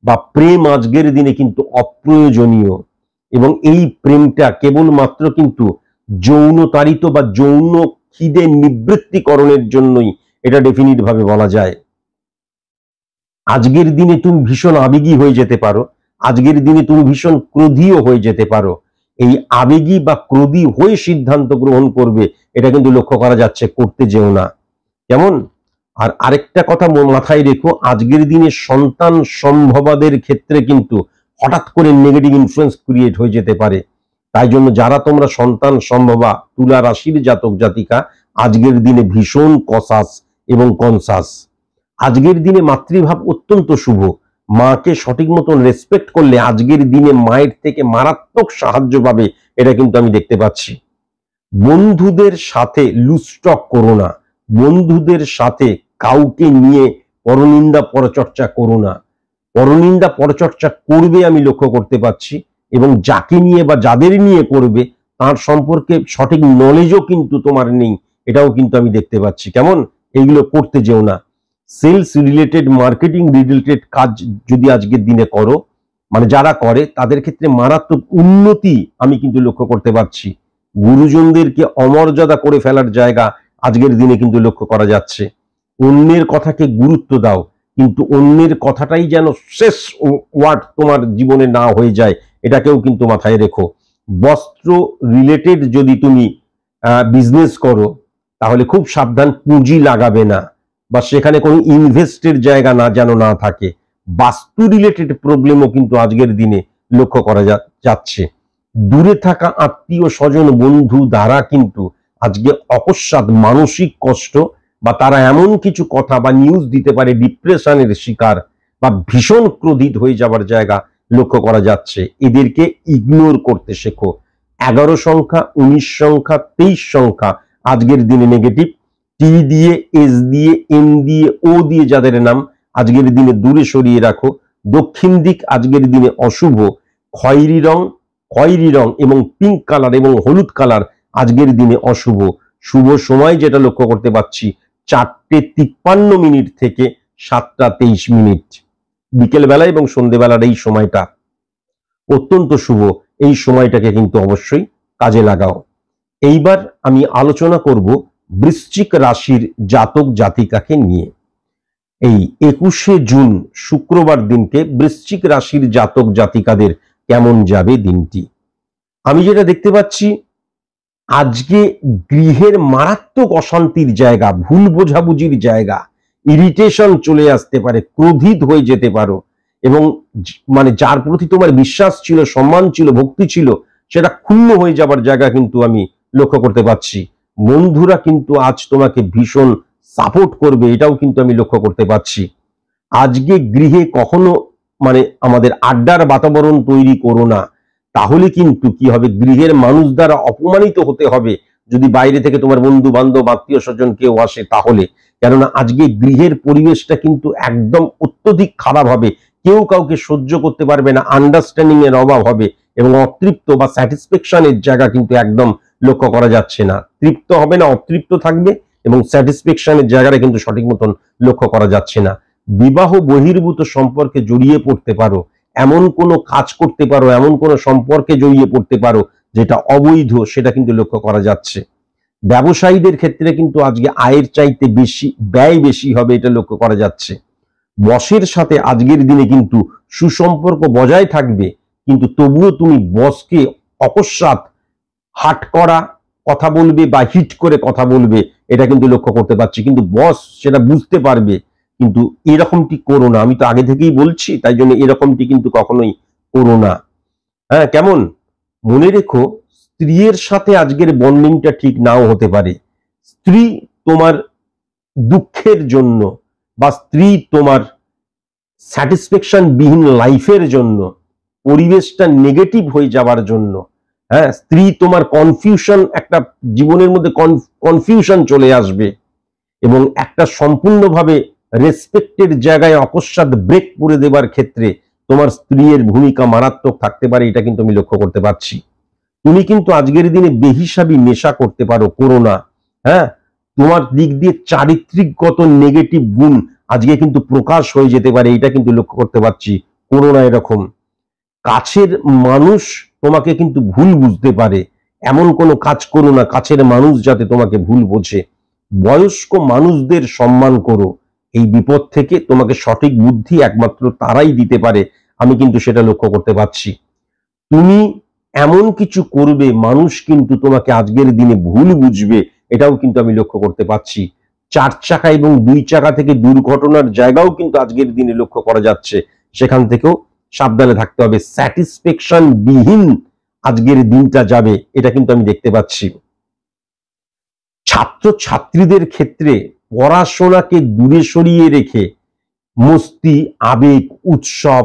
বা প্রেম আজকের দিনে কিন্তু অপ্রয়োজনীয়, এবং এই প্রেমটা কেবলমাত্র কিন্তু যৌনতাড়িত বা যৌন খিদে নিবৃত্তিকরণের জন্যই, এটা ডেফিনিট ভাবে বলা যায়। আজকের দিনে তুমি ভীষণ আবেগী হয়ে যেতে পারো, আজকের দিনে তুমি ভীষণ ক্রোধীও হয়ে যেতে পারো। এই আবেগী বা ক্রোধী হয়ে সিদ্ধান্ত গ্রহণ করবে, এটা কিন্তু লক্ষ্য করা যাচ্ছে, করতে যেও না। কেমন? আর আরেকটা কথা মাথায় রেখো, আজকের দিনে সন্তান সম্ভবাদের ক্ষেত্রে কিন্তু হঠাৎ করে নেগেটিভ ইনফ্লুয়েন্স ক্রিয়েট হয়ে যেতে পারে। তাই জন্য যারা তোমরা সন্তান সম্ভবা তুলা রাশির জাতক জাতিকা, আজকের দিনে ভীষণ কসাস এবং কনসাস। আজকের দিনে মাতৃভাব অত্যন্ত শুভ, মাকে সঠিক মতন রেসপেক্ট করলে আজকের দিনে মায়ের থেকে মারাত্মক সাহায্য পাবে, এটা কিন্তু আমি দেখতে পাচ্ছি। বন্ধুদের সাথে লুজটক করো না, বন্ধুদের সাথে কাউকে নিয়ে পরনিন্দা পরচর্চা করো না। পরনিন্দা পরচর্চা করবে আমি লক্ষ্য করতে পাচ্ছি, এবং যাকে নিয়ে বা যাদের নিয়ে করবে তার সম্পর্কে সঠিক নলেজও কিন্তু তোমার নেই, এটাও কিন্তু আমি দেখতে পাচ্ছি। কেমন? এইগুলো করতে যেও না। সেলস রিলেটেড, মার্কেটিং রিলেটেড কাজ যদি আজকের দিনে করো, মানে যারা করে তাদের ক্ষেত্রে মারাত্মক উন্নতি আমি কিন্তু লক্ষ্য করতে পারছি। গুরুজনদেরকে অমর্যাদা করে ফেলার জায়গা আজকের দিনে কিন্তু লক্ষ্য করা যাচ্ছে। অন্যের কথাকে গুরুত্ব দাও, কিন্তু অন্যের কথাটাই যেন শেষ ওয়ার্ড তোমার জীবনে না হয়ে যায়, এটাকেও কিন্তু মাথায় রেখো। বস্ত্র রিলেটেড যদি তুমি বিজনেস করো, তাহলে খুব সাবধান, পুঁজি লাগাবে না বা সেখানে কোনো ইনভেস্টের জায়গা যেন না থাকে। বাস্তু রিলেটেড প্রবলেমও কিন্তু আজকের দিনে লক্ষ্য করা যাচ্ছে। দূরে থাকা আত্মীয় স্বজন বন্ধু দ্বারা কিন্তু আজকে অকস্মাৎ মানসিক কষ্ট বা তারা এমন কিছু কথা বা নিউজ দিতে পারে, ডিপ্রেশনের শিকার বা ভীষণ ক্রোধিত হয়ে যাবার জায়গা লক্ষ্য করা যাচ্ছে। এদেরকে ইগনোর করতে শেখো। 11 সংখ্যা, 19 সংখ্যা, 23 সংখ্যা আজকের দিনে নেগেটিভ। টি দিয়ে, এস দিয়ে, এন দিয়ে, ও দিয়ে যাদের নাম আজকের দিনে দূরে সরিয়ে রাখো। দক্ষিণ দিক আজকের দিনে অশুভ। খয়েরি রং এবং পিঙ্ক কালার এবং হলুদ কালার আজকের দিনে অশুভ। শুভ সময় যেটা লক্ষ্য করতে পারছি 4:53 থেকে 7:23। বিকেলবেলা এবং সন্ধ্যেবেলার এই সময়টা অত্যন্ত শুভ। এই সময়টাকে কিন্তু অবশ্যই কাজে লাগাও। এইবার আমি আলোচনা করব বৃশ্চিক রাশির জাতক জাতিকাকে নিয়ে। এই 21শে জুন শুক্রবার দিনকে বৃশ্চিক রাশির জাতক জাতিকাদের কেমন যাবে দিনটি। আমি যেটা দেখতে পাচ্ছি আজকে গৃহের মারাত্মক অশান্তির জায়গা, ভুল বোঝাবুঝির জায়গা, ইরিটেশন চলে আসতে পারে, ক্রোধিত হয়ে যেতে পারো এবং মানে যার প্রতি তোমার বিশ্বাস ছিল, সম্মান ছিল, ভক্তি ছিল সেটা ক্ষুণ্ণ হয়ে যাবার জায়গা কিন্তু আমি লক্ষ্য করতে পারছি। বন্ধুরা কিন্তু আজ তোমাকে ভীষণ সাপোর্ট করবে, এটাও কিন্তু আমি লক্ষ্য করতে পারছি। আজকে গৃহে কখনো মানে আমাদের আড্ডার বাতাবরণ তৈরি করো না, তাহলে কিন্তু কি হবে, গৃহের মানুষ দ্বারা অপমানিত হতে হবে যদি বাইরে থেকে তোমার বন্ধু বান্ধব আত্মীয় স্বজন কেউ আসে তাহলে। কেননা আজকে গৃহের পরিবেশটা কিন্তু একদম অত্যধিক খারাপ হবে, কেউ কাউকে সহ্য করতে পারবে না, আন্ডারস্ট্যান্ডিং এর অভাব হবে এবং অতৃপ্ত বা স্যাটিসফ্যাকশনের জায়গা কিন্তু একদম লক্ষ্য করা যাচ্ছে না। তৃপ্ত হবে না, অতৃপ্ত থাকবে এবং স্যাটিসফ্যাকশনের জায়গাটা কিন্তু সঠিক মতন লক্ষ্য করা যাচ্ছে না। বিবাহ বহির্ভূত সম্পর্কে জড়িয়ে পড়তে পারো, এমন কোনো কাজ করতে পারো, এমন কোনো সম্পর্কে জড়িয়ে পড়তে পারো যেটা অবৈধ, সেটা কিন্তু লক্ষ্য করা যাচ্ছে। ব্যবসায়ীদের ক্ষেত্রে কিন্তু আজকে আয়ের চাইতে বেশি ব্যয় বেশি হবে, এটা লক্ষ্য করা যাচ্ছে। বসের সাথে আজকের দিনে কিন্তু সুসম্পর্ক বজায় থাকবে, কিন্তু তবুও তুমি বসকে অকস্মাৎ হাট করা কথা বলবে বা হিট করে কথা বলবে, এটা কিন্তু লক্ষ্য করতে পারছি। কিন্তু বস সেটা বুঝতে পারবে, কিন্তু এরকমটি করো না। আমি তো আগে থেকেই বলছি, তাই জন্য এরকমটি কিন্তু কখনোই করো না। হ্যাঁ, কেমন? মনে রেখো স্ত্রীর সাথে আজকের বন্ডিংটা ঠিক নাও হতে পারে। স্ত্রী তোমার দুঃখের জন্য বা স্ত্রী তোমার স্যাটিসফ্যাকশন বিহীন লাইফের জন্য, পরিবেশটা নেগেটিভ হয়ে যাওয়ার জন্য, হ্যাঁ, স্ত্রী তোমার কনফিউশন, একটা জীবনের মধ্যে কনফিউশন চলে আসবে এবং একটা সম্পূর্ণভাবে রেসপেক্টের জায়গায় অকস্মাৎ ব্রেক করে দেবার ক্ষেত্রে তোমার স্ত্রীর ভূমিকা মারাত্মক থাকতে পারে, এটা কিন্তু আমি লক্ষ্য করতে পারছি। তুমি কিন্তু আজকের দিনে বেহিসাবি নেশা করতে পারো, করো না। হ্যাঁ, তোমার দিক দিয়ে চারিত্রিকগত নেগেটিভ গুণ আজকে কিন্তু প্রকাশ হয়ে যেতে পারে, এটা কিন্তু লক্ষ্য করতে পারছি, করো না এরকম। কাছের মানুষ তোমাকে কিন্তু ভুল বুঝতে পারে, এমন কোনো কাজ করো না কাছের মানুষ যাতে তোমাকে ভুল বোঝে। বয়স্ক মানুষদের সম্মান করো, এই বিপদ থেকে তোমাকে সঠিক বুদ্ধি একমাত্র তারাই দিতে পারে, আমি কিন্তু সেটা লক্ষ্য করতে পারছি। তুমি এমন কিছু করবে মানুষ কিন্তু তোমাকে আজকের দিনে ভুল বুঝবে, এটাও কিন্তু আমি লক্ষ্য করতে পারছি। 4 চাকা এবং 2 চাকা থেকে দুর্ঘটনার জায়গাও কিন্তু আজকের দিনে লক্ষ্য করা যাচ্ছে, সেখান থেকেও সাবধানে থাকতে হবে। স্যাটিসফ্যাকশন বিহীন আজকের দিনটা যাবে, এটা কিন্তু আমি দেখতে পাচ্ছি। ছাত্র ছাত্রীদের ক্ষেত্রে পড়াশোনাকে দূরে সরিয়ে রেখে মস্তি, আবেগ, উৎসব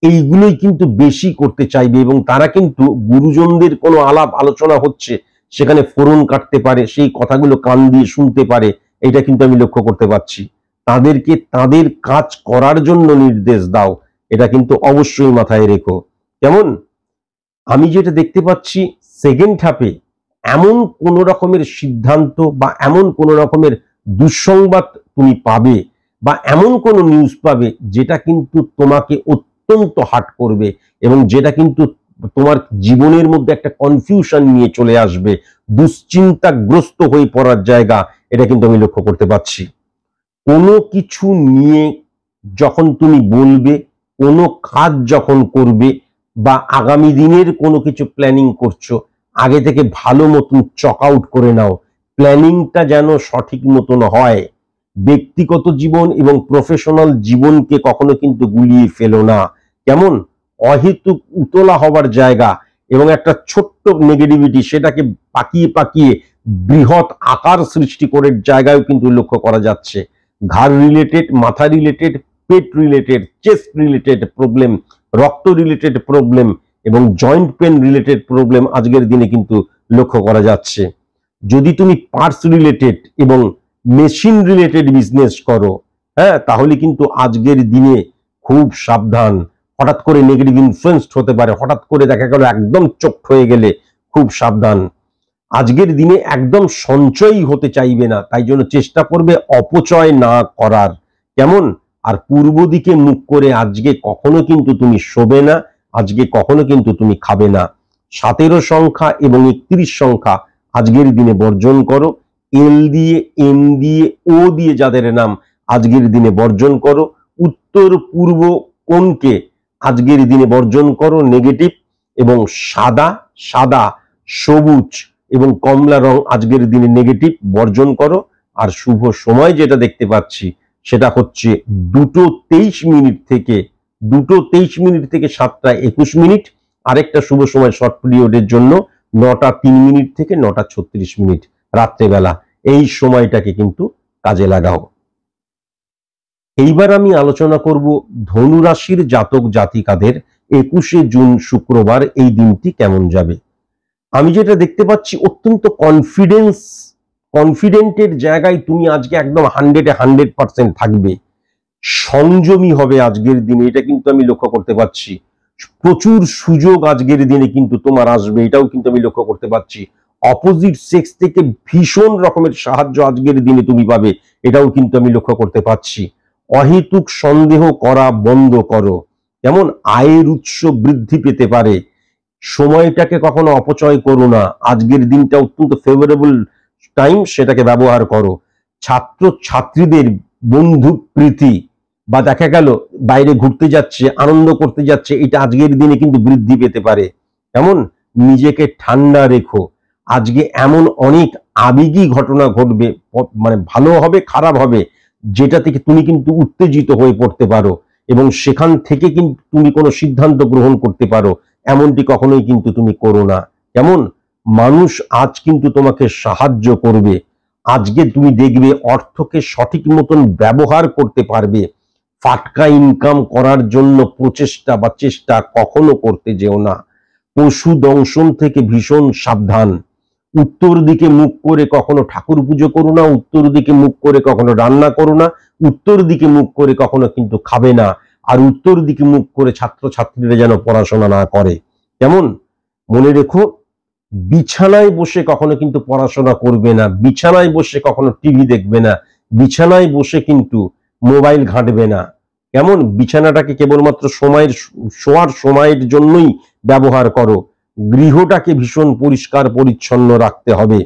এইগুলোই কিন্তু বেশি করতে চাইবে এবং তারা কিন্তু গুরুজনদের কোনো আলাপ আলোচনা হচ্ছে সেখানে ফোরন কাটতে পারে, সেই কথাগুলো কান দিয়ে শুনতে পারে, এটা কিন্তু আমি লক্ষ্য করতে পারছি। তাদেরকে তাদের কাজ করার জন্য নির্দেশ দাও, এটা কিন্তু অবশ্যই মাথায় রেখো। কেমন? আমি যেটা দেখতে পাচ্ছি সেকেন্ড হাফে এমন কোন রকমের সিদ্ধান্ত বা এমন কোন রকমের দুঃসংবাদ তুমি পাবে বা এমন কোন নিউজ পাবে যেটা কিন্তু তোমাকে অত্যন্ত হার্ট করবে এবং যেটা কিন্তু তোমার জীবনের মধ্যে একটা কনফিউশন নিয়ে চলে আসবে, দুশ্চিন্তাগ্রস্ত হয়ে পড়ার জায়গা, এটা কিন্তু আমি লক্ষ্য করতে পারছি। কোনো কিছু নিয়ে যখন তুমি বলবে, কোনো কাজ যখন করবে বা আগামী দিনের কোনো কিছু প্ল্যানিং করছো, আগে থেকে ভালো মতন চক আউট করে নাও, প্ল্যানিংটা যেন সঠিক মতন হয়। ব্যক্তিগত জীবন এবং প্রফেশনাল জীবনকে কখনো কিন্তু গুলিয়ে ফেলো না। কেমন? অহেতুক উতলা হবার জায়গা এবং একটা ছোট্ট নেগেটিভিটি সেটাকে পাকিয়ে পাকিয়ে বৃহৎ আকার সৃষ্টি করার জায়গায় কিন্তু লক্ষ্য করা যাচ্ছে। ঘাড় রিলেটেড, মাথা রিলেটেড, পেট রিলেটেড, চেস্ট রিলেটেড প্রবলেম, রক্ত রিলেটেড প্রবলেম, এবং জয়েন্ট পেন রিলেটেড প্রবলেম আজকের দিনে কিন্তু লক্ষ্য করা যাচ্ছে। যদি তুমি পার্টস রিলেটেড এবং মেশিন রিলেটেড বিজনেস করো, হ্যাঁ, তাহলে কিন্তু আজকের দিনে খুব সাবধান। হঠাৎ করে নেগেটিভ ইনফ্লুয়েন্সড হতে পারে, হঠাৎ করে দেখা গেল একদম চোখ হয়ে গেলে খুব সাবধান। আজকের দিনে একদম সঞ্চয়ই হতে চাইবে না, তাই জন্য চেষ্টা করবে অপচয় না করার। কেমন? আর পূর্ব দিকে মুখ করে আজকে কখনো কিন্তু তুমি শোবে না, আজকে কখনো কিন্তু তুমি খাবে না। 17 সংখ্যা এবং 31 সংখ্যা আজকের দিনে বর্জন করো। এল দিয়ে, এম দিয়ে, ও দিয়ে যাদের নাম আজকের দিনে বর্জন করো। উত্তর পূর্ব কোণকে আজকের দিনে বর্জন করো, নেগেটিভ। এবং সাদা, সাদা, সবুজ এবং কমলা রং আজকের দিনে নেগেটিভ, বর্জন করো। আর শুভ সময় যেটা দেখতে পাচ্ছি সেটা হচ্ছে 2:23 থেকে 7:21। আরেকটা শুভ সময় শর্ট পিরিয়ডের জন্য 9:03 থেকে 9:36 রাত্রেবেলা। এই সময়টাকে কিন্তু কাজে লাগাও। এইবার আমি আলোচনা করব ধনু রাশির জাতক জাতিকাদের 21শে জুন শুক্রবার এই দিনটি কেমন যাবে। আমি যেটা দেখতে পাচ্ছি, অত্যন্ত কনফিডেন্টের জায়গায় তুমি আজকে একদম 100% থাকবে। সংযমী হবে আজকের দিনে, এটা কিন্তু আমি লক্ষ্য করতে পাচ্ছি। প্রচুর সুযোগ আজকের দিনে কিন্তু তোমার আসবে, এটাও কিন্তু আমি লক্ষ্য করতে পাচ্ছি। অপোজিট সেক্স থেকে ভীষণ রকমের সাহায্য আজকের দিনে তুমি পাবে, এটাও কিন্তু আমি লক্ষ্য করতে পাচ্ছি। অহেতুক সন্দেহ করা বন্ধ করো। যেমন আয়ের উৎস বৃদ্ধি পেতে পারে, সময়টাকে কখনো অপচয় করো না। আজকের দিনটা অত্যন্ত ফেভারেবল টাইম, সেটাকে ব্যবহার করো। ছাত্র ছাত্রীদের বন্ধু প্রীতি বা দেখা গেল বাইরে ঘুরতে যাচ্ছে, আনন্দ করতে যাচ্ছে, এটা আজকের দিনে কিন্তু বৃদ্ধি পেতে পারে। এমন নিজেকে ঠান্ডা রেখো। আজকে এমন অনেক আবেগী ঘটনা ঘটবে, মানে ভালো হবে খারাপ হবে, যেটা থেকে তুমি কিন্তু উত্তেজিত হয়ে পড়তে পারো এবং সেখান থেকে কিন্তু তুমি কোনো সিদ্ধান্ত গ্রহণ করতে পারো। এমনটি কখনোই কিন্তু তুমি করো না। কেমন? মানুষ আজ কিন্তু তোমাকে সাহায্য করবে। আজকে তুমি দেখবে অর্থকে সঠিক মতন ব্যবহার করতে পারবে। ফাটকা ইনকাম করার জন্য প্রচেষ্টা বা চেষ্টা কখনো করতে যেও না। পশু দংশন থেকে ভীষণ সাবধান। উত্তর দিকে মুখ করে কখনো ঠাকুর পুজো করো না, উত্তর দিকে মুখ করে কখনো রান্না করো না, উত্তর দিকে মুখ করে কখনো কিন্তু খাবে না। আর উত্তর দিকে মুখ করে ছাত্রছাত্রীরা যেন পড়াশোনা না করে। কেমন? মনে রেখো, বিছানায় বসে কখনো কিন্তু পড়াশোনা করবে না, বিছানায় বসে কখনো টিভি দেখবে না, বিছানায় বসে কিন্তু মোবাইল ঘাঁটবে না। কেমন? বিছানাটাকে কেবলমাত্র শোয়ার সময়ের জন্যই ব্যবহার করো। গৃহটাকে ভীষণ পরিষ্কার পরিচ্ছন্ন রাখতে হবে।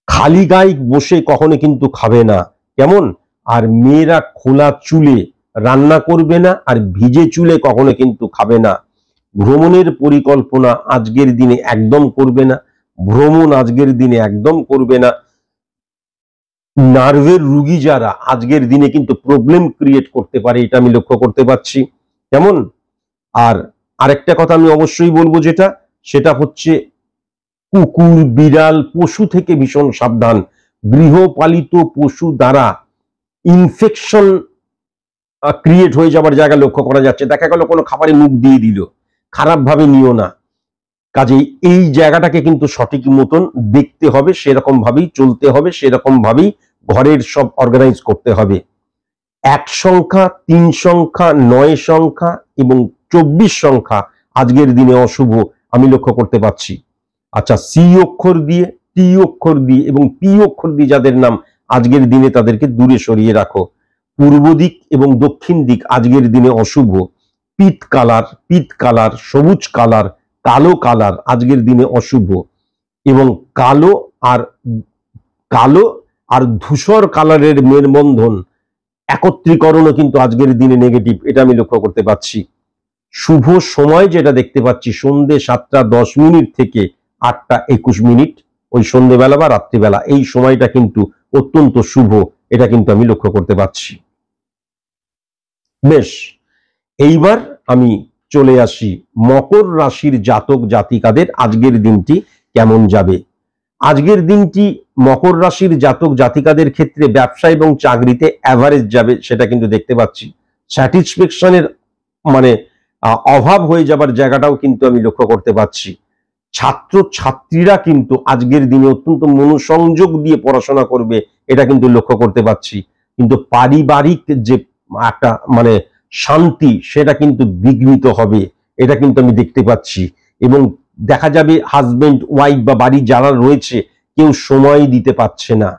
খালি গায়ে বসে কখনো কিন্তু খাবে না। কেমন? আর মেয়েরা খোলা চুলে রান্না করবে না, আর ভিজে চুলে কখনো কিন্তু খাবে না। ভ্রমণের পরিকল্পনা আজকের দিনে একদম করবে না, ভ্রমণ আজকের দিনে একদম করবে না। নার্ভের রুগী যারা আজকের দিনে কিন্তু প্রবলেম ক্রিয়েট করতে পারে, এটা আমি লক্ষ্য করতে পারছি। কেমন? আর আরেকটা কথা আমি অবশ্যই বলবো, সেটা হচ্ছে কুকুর বিড়াল পশু থেকে ভীষণ সাবধান। গৃহপালিত পশু দ্বারা ইনফেকশন ক্রিয়েট হয়ে যাবার জায়গা লক্ষ্য করা যাচ্ছে। দেখা গেল কোনো খাবারে মুখ দিয়ে দিল, খারাপ ভাবে নিও না। কাজেই এই জায়গাটাকে কিন্তু সঠিক মতন দেখতে হবে, সেরকম ভাবেই চলতে হবে, সেরকম ভাবেই ঘরের সব অর্গানাইজ করতে হবে। 1 সংখ্যা, 3 সংখ্যা, 9 সংখ্যা এবং 24 সংখ্যা আজকের দিনে অশুভ আমি লক্ষ্য করতে পাচ্ছি। আচ্ছা, সি অক্ষর দিয়ে, টি অক্ষর দিয়ে এবং পি অক্ষর দিয়ে যাদের নাম আজকের দিনে, তাদেরকে দূরে সরিয়ে রাখো। পূর্ব দিক এবং দক্ষিণ দিক আজকের দিনে অশুভ। পিত কালার, সবুজ কালার, কালো কালার আজকের দিনে অশুভ। এবং কালো আর ধূসর কালারের মেলবন্ধন, একত্রীকরণও কিন্তু আজকের দিনে নেগেটিভ, এটা আমি লক্ষ্য করতে পাচ্ছি। শুভ সময় যেটা দেখতে পাচ্ছি, সন্ধ্যে 7:10 থেকে 8:21, ওই সন্ধ্যেবেলা বা রাত্রিবেলা, এই সময়টা কিন্তু অত্যন্ত শুভ, এটা কিন্তু আমি লক্ষ্য করতে পাচ্ছি। বেশ, এইবার আমি চলে আসি মকর রাশির জাতক জাতিকাদের আজকের দিনটি কেমন যাবে। আজকের দিনটি মকর রাশির জাতক জাতিকাদের ক্ষেত্রে ব্যবসা এবং চাকরিতে অ্যাভারেজ যাবে, সেটা কিন্তু দেখতে পাচ্ছি। স্যাটিসফ্যাকশনের মানে অভাব হয়ে যাবার জায়গাটাও কিন্তু আমি লক্ষ্য করতে পারছি। ছাত্র ছাত্রীরা কিন্তু আজকের দিনে অত্যন্ত মনোসংযোগ দিয়ে পড়াশোনা করবে, এটা কিন্তু লক্ষ্য করতে পারছি। কিন্তু পারিবারিক যে একটা মানে শান্তি, সেটা কিন্তু বিঘ্নিত হবে, এটা কিন্তু আমি দেখতে পাচ্ছি। এবং দেখা যাবে হাজবেন্ড ওয়াইফ বা বাড়ি যারা রয়েছে কেউ সময় দিতে পারছে না।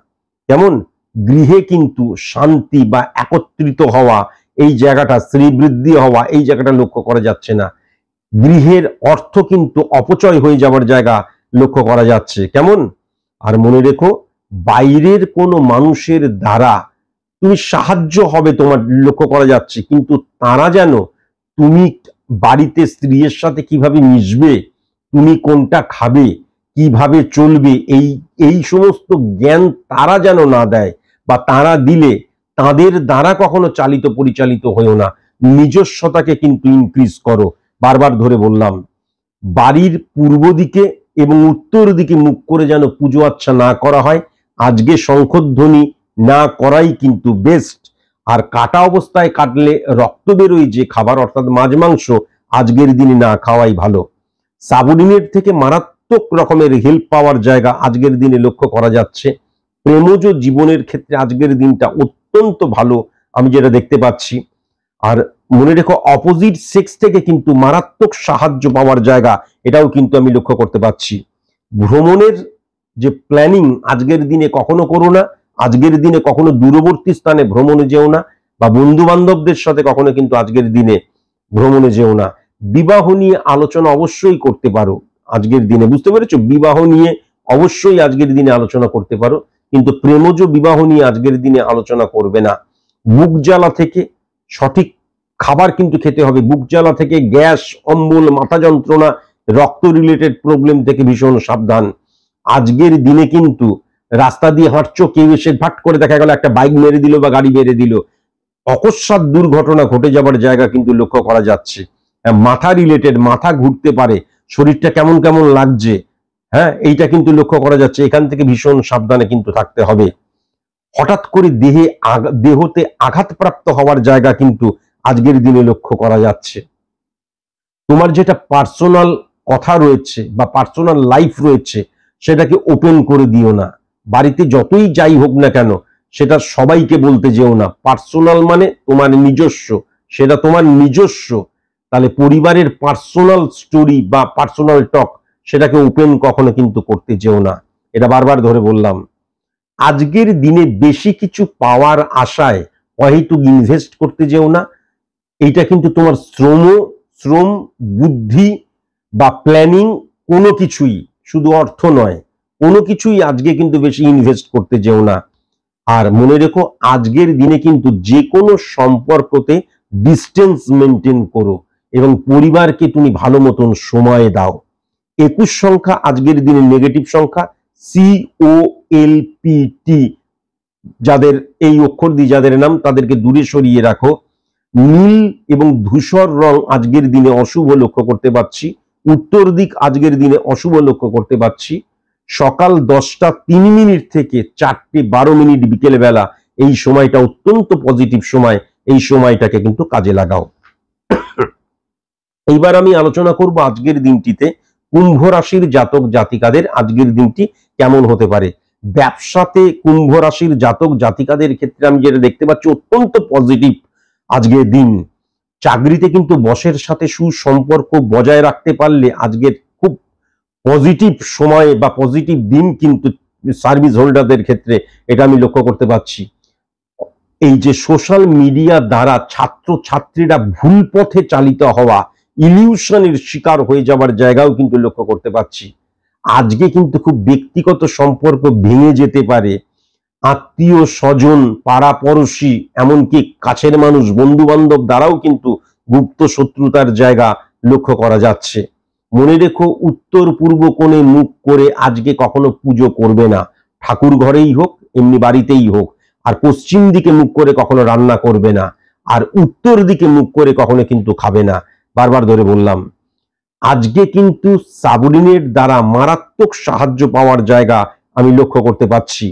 কেমন গৃহে কিন্তু শান্তি বা একত্রিত হওয়া, এই জায়গাটা শ্রীবৃদ্ধি হওয়া, এই জায়গাটা লক্ষ্য করা যাচ্ছে না। গৃহের অর্থ কিন্তু অপচয় হয়ে যাওয়ার জায়গা লক্ষ্য করা যাচ্ছে। কেমন? আর মনে রেখো, বাইরের কোনো মানুষের দ্বারা তুমি সাহায্য হবে তোমার লক্ষ্য করা যাচ্ছে, কিন্তু তারা যেন তুমি বাড়িতে স্ত্রীর সাথে কিভাবে মিশবে, তুমি কোনটা খাবে, কিভাবে চলবে, এই সমস্ত জ্ঞান তারা যেন না দেয়, বা তারা দিলে তাদের দ্বারা কখনো চালিত পরিচালিত হয়েও না। নিজস্বতাকে কিন্তু ইনক্রিজ করো। বারবার ধরে বললাম, বাড়ির পূর্ব দিকে এবং উত্তর দিকে মুখ করে যেন পুজো আচ্ছা না করা হয়। আজকে শঙ্খধ্বনি না করাই কিন্তু বেস্ট। আর কাটা অবস্থায় কাটলে রক্ত বেরোয় যে খাবার, অর্থাৎ মাছ মাংস, আজকের দিনে না খাওয়াই ভালো। সাবঅর্ডিনেট থেকে মারাত্মক রকমের হেল্প পাওয়ার জায়গা আজকের দিনে লক্ষ্য করা যাচ্ছে। প্রেমজ জীবনের ক্ষেত্রে আজকের দিনটা অত্যন্ত ভালো, আমি যেটা দেখতে পাচ্ছি। আর মনে রেখো, অপোজিট সেক্স থেকে কিন্তু মারাত্মক সাহায্য পাওয়ার জায়গা, এটাও কিন্তু আমি লক্ষ্য করতে পারছি। ভ্রমণের যে প্ল্যানিং আজকের দিনে কখনো করো না। আজকের দিনে কখনো দূরবর্তী স্থানে ভ্রমণে যেও না, বা বন্ধু বান্ধবদের সাথে কখনো কিন্তু আজকের দিনে ভ্রমণে যেও না। বিবাহ নিয়ে আলোচনা অবশ্যই করতে পারো আজকের দিনে, বুঝতে পেরেছো? বিবাহ নিয়ে অবশ্যই আজকের দিনে আলোচনা করতে পারো, কিন্তু প্রেমজ বিবাহ নিয়ে আজকের দিনে আলোচনা করবে না। বুক জ্বালা থেকে সঠিক খাবার কিন্তু খেতে হবে। বুক জ্বালা থেকে, গ্যাস, অম্বল, মাথা যন্ত্রণা, রক্ত রিলেটেড প্রবলেম থেকে ভীষণ সাবধান। আজকের দিনে কিন্তু রাস্তা দিয়ে হাঁটছো, কেউ এসে ভাট করে দেখা গেল একটা বাইক মেরে দিল বা গাড়ি মেরে দিল, অকস্মাৎ দুর্ঘটনা ঘটে যাবার জায়গা কিন্তু লক্ষ্য করা যাচ্ছে। মাথা রিলেটেড, মাথা ঘুরতে পারে, শরীরটা কেমন কেমন লাগছে, হ্যাঁ, এইটা কিন্তু লক্ষ্য করা যাচ্ছে। এখান থেকে ভীষণ সাবধানে কিন্তু থাকতে হবে। হঠাৎ করে দেহতে আঘাতপ্রাপ্ত হওয়ার জায়গা কিন্তু আজকের দিনে লক্ষ্য করা যাচ্ছে। তোমার যেটা পার্সোনাল কথা রয়েছে বা পার্সোনাল লাইফ রয়েছে, সেটাকে ওপেন করে দিও না। বাড়িতে যতই যাই হোক না কেন, সেটা সবাইকে বলতে যেও না। পার্সোনাল মানে তোমার নিজস্ব, সেটা তোমার নিজস্ব। তাহলে পরিবারের পার্সোনাল স্টোরি বা পার্সোনাল টক, সেটাকে ওপেন কখনো কিন্তু করতে যেও না। এটা বারবার ধরে বললাম। আজকের দিনে বেশি কিছু পাওয়ার আশায় অহেতুক ইনভেস্ট করতে যেও না। এইটা কিন্তু তোমার শ্রম, বুদ্ধি বা প্ল্যানিং, কোনো কিছুই, শুধু অর্থ নয়, কোনো কিছুই আজকে কিন্তু বেশি ইনভেস্ট করতে যেও না। আর মনে রেখো, আজকের দিনে কিন্তু যে কোনো সম্পর্কতে ডিস্টেন্স মেনটেন করো এবং পরিবারকে তুমি ভালো মতন সময় দাও। 21 সংখ্যা আজকের দিনে নেগেটিভ সংখ্যা, COLPT, যাদের এই অক্ষর দিয়ে যাদের নাম, তাদেরকে দূরে সরিয়ে রাখো। নীল এবং ধূসর রং আজকের দিনে অশুভ লক্ষ্য করতে পারছি। উত্তর দিক আজকের দিনে অশুভ লক্ষ্য করতে পারছি। সকাল 10টা 3 মিনিট থেকে 4টে 12 মিনিট বিকেল বেলা, এই সময়টা অত্যন্ত পজিটিভ সময়, এই সময়টাকে কিন্তু কাজে লাগাও। এইবার আমি আলোচনা করব আজকের দিনটিতে কুম্ভ রাশির জাতক জাতিকাদের আজকের দিনটি কেমন হতে পারে। ব্যবসাতে কুম্ভ রাশির জাতক জাতিকাদের ক্ষেত্রে আমি যেটা দেখতে পাচ্ছি, অত্যন্ত পজিটিভ আজকের দিন। চাকরিতে কিন্তু বসের সাথে সুসম্পর্ক বজায় রাখতে পারলে আজকের খুব পজিটিভ সময় বা পজিটিভ দিন কিন্তু সার্ভিস হোল্ডারদের ক্ষেত্রে, এটা আমি লক্ষ্য করতে পারছি। এই যে সোশ্যাল মিডিয়া দ্বারা ছাত্র ছাত্রীরা ভুল পথে চালিত হওয়া, ইলিউশনের শিকার হয়ে যাবার জায়গাও কিন্তু লক্ষ্য করতে পারছি। আজকে কিন্তু খুব ব্যক্তিগত সম্পর্ক ভেঙে যেতে পারে। আত্মীয় স্বজন, পাড়া পড়শি, এমনকি কাছের মানুষ, বন্ধু বান্ধব দ্বারাও কিন্তু গুপ্ত শত্রুতার জায়গা লক্ষ্য করা যাচ্ছে। মনে রেখো, উত্তর পূর্ব কোণে মুখ করে আজকে কখনো পুজো করবে না, ঠাকুর ঘরেই হোক এমনি বাড়িতেই হোক। আর পশ্চিম দিকে মুখ করে কখনো রান্না করবে না, আর উত্তর দিকে মুখ করে কখনো কিন্তু খাবে না। বারবার ধরে বললাম, আজকে কিন্তু সাবঅর্ডিনেট দ্বারা মারাত্মক সাহায্য পাওয়ার জায়গা আমি লক্ষ্য করতে পারছি।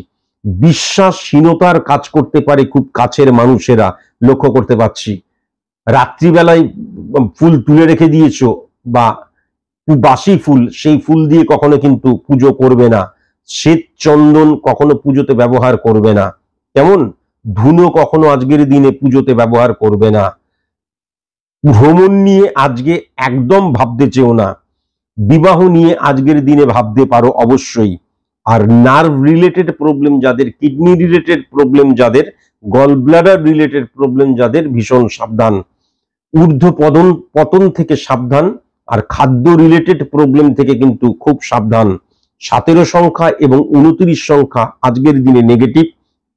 বিশ্বাসহীনতার কাজ করতে পারে খুব কাছের মানুষেরা, লক্ষ্য করতে পারছি। রাত্রিবেলায় ফুল তুলে রেখে দিয়েছো বা বাসি ফুল, সেই ফুল দিয়ে কখনো কিন্তু পুজো করবে না। শ্বেত চন্দন কখনো পুজোতে ব্যবহার করবে না। কেমন? ধুনো কখনো আজকের দিনে পুজোতে ব্যবহার করবে না। ভ্রমণ নিয়ে আজকে একদম ভাবতে চেও না। বিবাহ নিয়ে আজকের দিনে ভাবতে পারো অবশ্যই। আর নার্ভ রিলেটেড প্রবলেম যাদের, কিডনি রিলেটেড প্রবলেম যাদের, গল ব্লাডার রিলেটেড প্রবলেম যাদের, ভীষণ সাবধান। ঊর্ধ্ব পতন থেকে সাবধান। আর খাদ্য রিলেটেড প্রবলেম থেকে কিন্তু খুব সাবধান। 17 সংখ্যা এবং 29 সংখ্যা আজকের দিনে নেগেটিভ।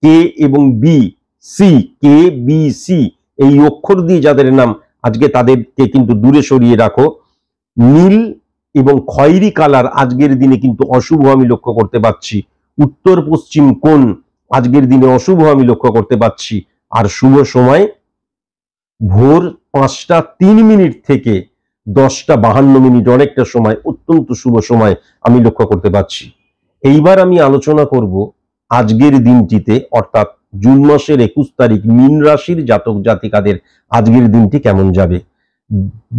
কে এবং B C, K B C এই অক্ষর দিয়ে যাদের নাম, আজকে তাদেরকে কিন্তু দূরে সরিয়ে রাখো। নীল এবং খয়েরি কালার আজকের দিনে কিন্তু অশুভ আমি লক্ষ্য করতে পাচ্ছি। উত্তর পশ্চিম কোণ আজকের দিনে অশুভ আমি লক্ষ্য করতে পাচ্ছি। আর শুভ সময় ভোর 5টা 3 মিনিট থেকে 10টা 52 মিনিট, অনেকটা সময়, অত্যন্ত শুভ সময় আমি লক্ষ্য করতে পাচ্ছি। এইবার আমি আলোচনা করব আজকের দিনটিতে, অর্থাৎ জুন মাসের 21 তারিখ মীন রাশির জাতক জাতিকাদের আজকের দিনটি কেমন যাবে।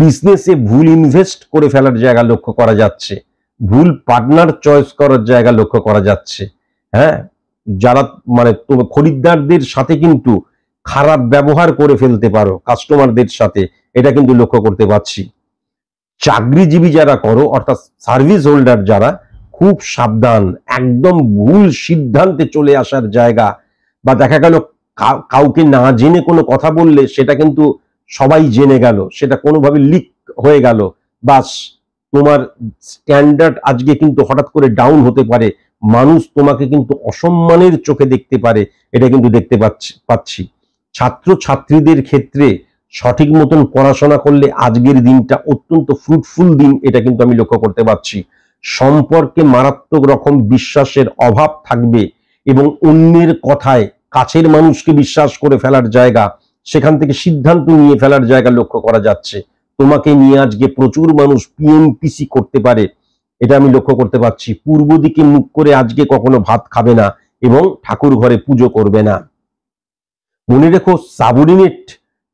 বিজনেসে ভুল ইনভেস্ট করে ফেলার জায়গা লক্ষ্য করা যাচ্ছে। ভুল পার্টনার চয়েস করার জায়গা লক্ষ্য করা যাচ্ছে। হ্যাঁ, যারা খরিদ্দারদের সাথে কিন্তু খারাপ ব্যবহার করে ফেলতে পারো, কাস্টমারদের সাথে, এটা কিন্তু লক্ষ্য করতে পারছি। চাকরিজীবী যারা করো, অর্থাৎ সার্ভিস হোল্ডার যারা, খুব সাবধান। একদম ভুল সিদ্ধান্তে চলে আসার জায়গা, বা দেখা গেল কাউকে না জেনে কোনো কথা বললে সেটা কিন্তু সবাই জেনে গেল, সেটা কোনোভাবে লিক হয়ে গেল, বাস তোমার স্ট্যান্ডার্ড আজকে কিন্তু হঠাৎ করে ডাউন হতে পারে। মানুষ তোমাকে কিন্তু অসম্মানের চোখে দেখতে পারে, এটা কিন্তু দেখতে পাচ্ছি। ছাত্র ছাত্রীদের ক্ষেত্রে সঠিক মতন পড়াশোনা করলে আজকের দিনটা অত্যন্ত ফ্রুটফুল দিন, এটা কিন্তু আমি লক্ষ্য করতে পারছি। সম্পর্কে মারাত্মক রকম বিশ্বাসের অভাব থাকবে এবং অন্যের কথায় কাছের মানুষকে বিশ্বাস করে ফেলার জায়গা, সেখান থেকে সিদ্ধান্ত নিয়ে ফেলার জায়গা লক্ষ্য করা যাচ্ছে। তোমাকে নিয়ে আজকে প্রচুর মানুষ পিএনপিসি করতে পারে, এটা আমি লক্ষ্য করতে পারছি। পূর্ব দিকে মুখ করে আজকে কখনো ভাত খাবে না এবং ঠাকুর ঘরে পুজো করবে না। মনে রেখো, সাবঅর্ডিনেট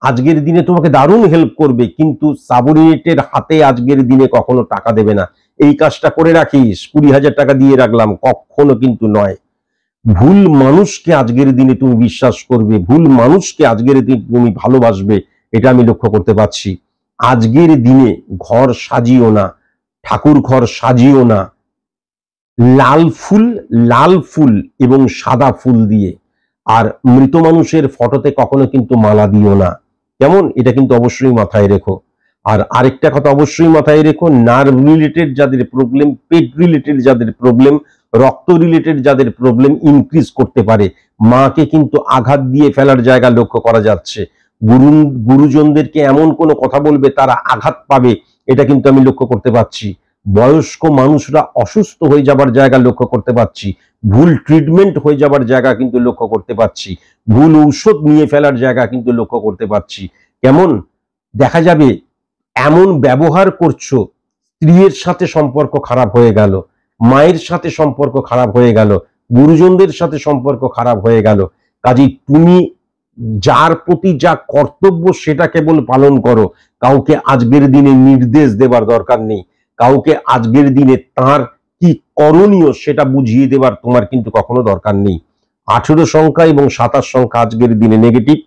আজকের দিনে তোমাকে দারুণ হেল্প করবে, কিন্তু সাবঅর্ডিনেটের হাতে আজকের দিনে কখনো টাকা দেবে না। এই কাজটা করে রাখিস, 20,000 টাকা দিয়ে রাখলাম, কখনো কিন্তু নয়। ভুল মানুষকে আজকের দিনে তুমি বিশ্বাস করবে, ভুল মানুষকে আজকের দিনে তুমি ভালোবাসবে, এটা আমি লক্ষ্য করতে পারছি। আজকের দিনে ঘর সাজিও না, ঠাকুর ঘর সাজিও না লাল ফুল এবং সাদা ফুল দিয়ে। আর মৃত মানুষের ফটোতে কখনো কিন্তু মালা দিও না, কেমন? এটা কিন্তু অবশ্যই মাথায় রেখো। আর আরেকটা কথা অবশ্যই মাথায় রেখো, নার্ভ রিলেটেড যাদের প্রবলেম, পেট রিলেটেড যাদের প্রবলেম, রক্ত রিলেটেড যাদের প্রবলেম ইনক্রিজ করতে পারে। মাকে কিন্তু আঘাত দিয়ে ফেলার জায়গা লক্ষ্য করা যাচ্ছে। গুরুজনদেরকে এমন কোনো কথা বলবে তারা আঘাত পাবে, এটা কিন্তু আমি লক্ষ্য করতে পারছি। বয়স্ক মানুষরা অসুস্থ হয়ে যাবার জায়গা লক্ষ্য করতে পারছি। ভুল ট্রিটমেন্ট হয়ে যাবার জায়গা কিন্তু লক্ষ্য করতে পারছি। ভুল ঔষধ নিয়ে ফেলার জায়গা কিন্তু লক্ষ্য করতে পারছি। কেমন? দেখা যাবে এমন ব্যবহার করছো, স্ত্রীর সাথে সম্পর্ক খারাপ হয়ে গেল, মায়ের সাথে সম্পর্ক খারাপ হয়ে গেল, গুরুজনদের সাথে সম্পর্ক খারাপ হয়ে গেল। কাজেই তুমি যার প্রতি যা কর্তব্য সেটা কেবল পালন করো। কাউকে আজকের দিনে নির্দেশ দেবার দরকার নেই। কাউকে আজকের দিনে তার কি করণীয় সেটা বুঝিয়ে দেবার তোমার কিন্তু কখনো দরকার নেই। 18 সংখ্যা এবং 27 সংখ্যা আজকের দিনে নেগেটিভ।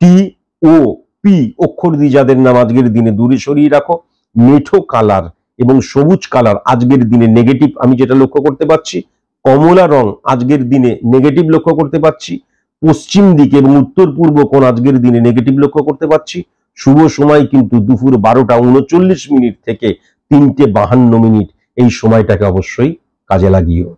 টি ও পি অক্ষর দিয়ে যাদের নাম আজকের দিনে দূরে সরিয়ে রাখো। মেঠো কালার এবং সবুজ কালার আজকের দিনে নেগেটিভ আমি যেটা লক্ষ্য করতে পারছি। কমলা রং আজকের দিনে নেগেটিভ লক্ষ্য করতে পারছি। পশ্চিম দিকে এবং উত্তর পূর্ব কোণ আজকের দিনে নেগেটিভ লক্ষ্য করতে পারছি। শুভ সময় কিন্তু দুপুর 12টা 39 মিনিট থেকে 3টে 52 মিনিট। এই সময়টাকে অবশ্যই কাজে লাগিও।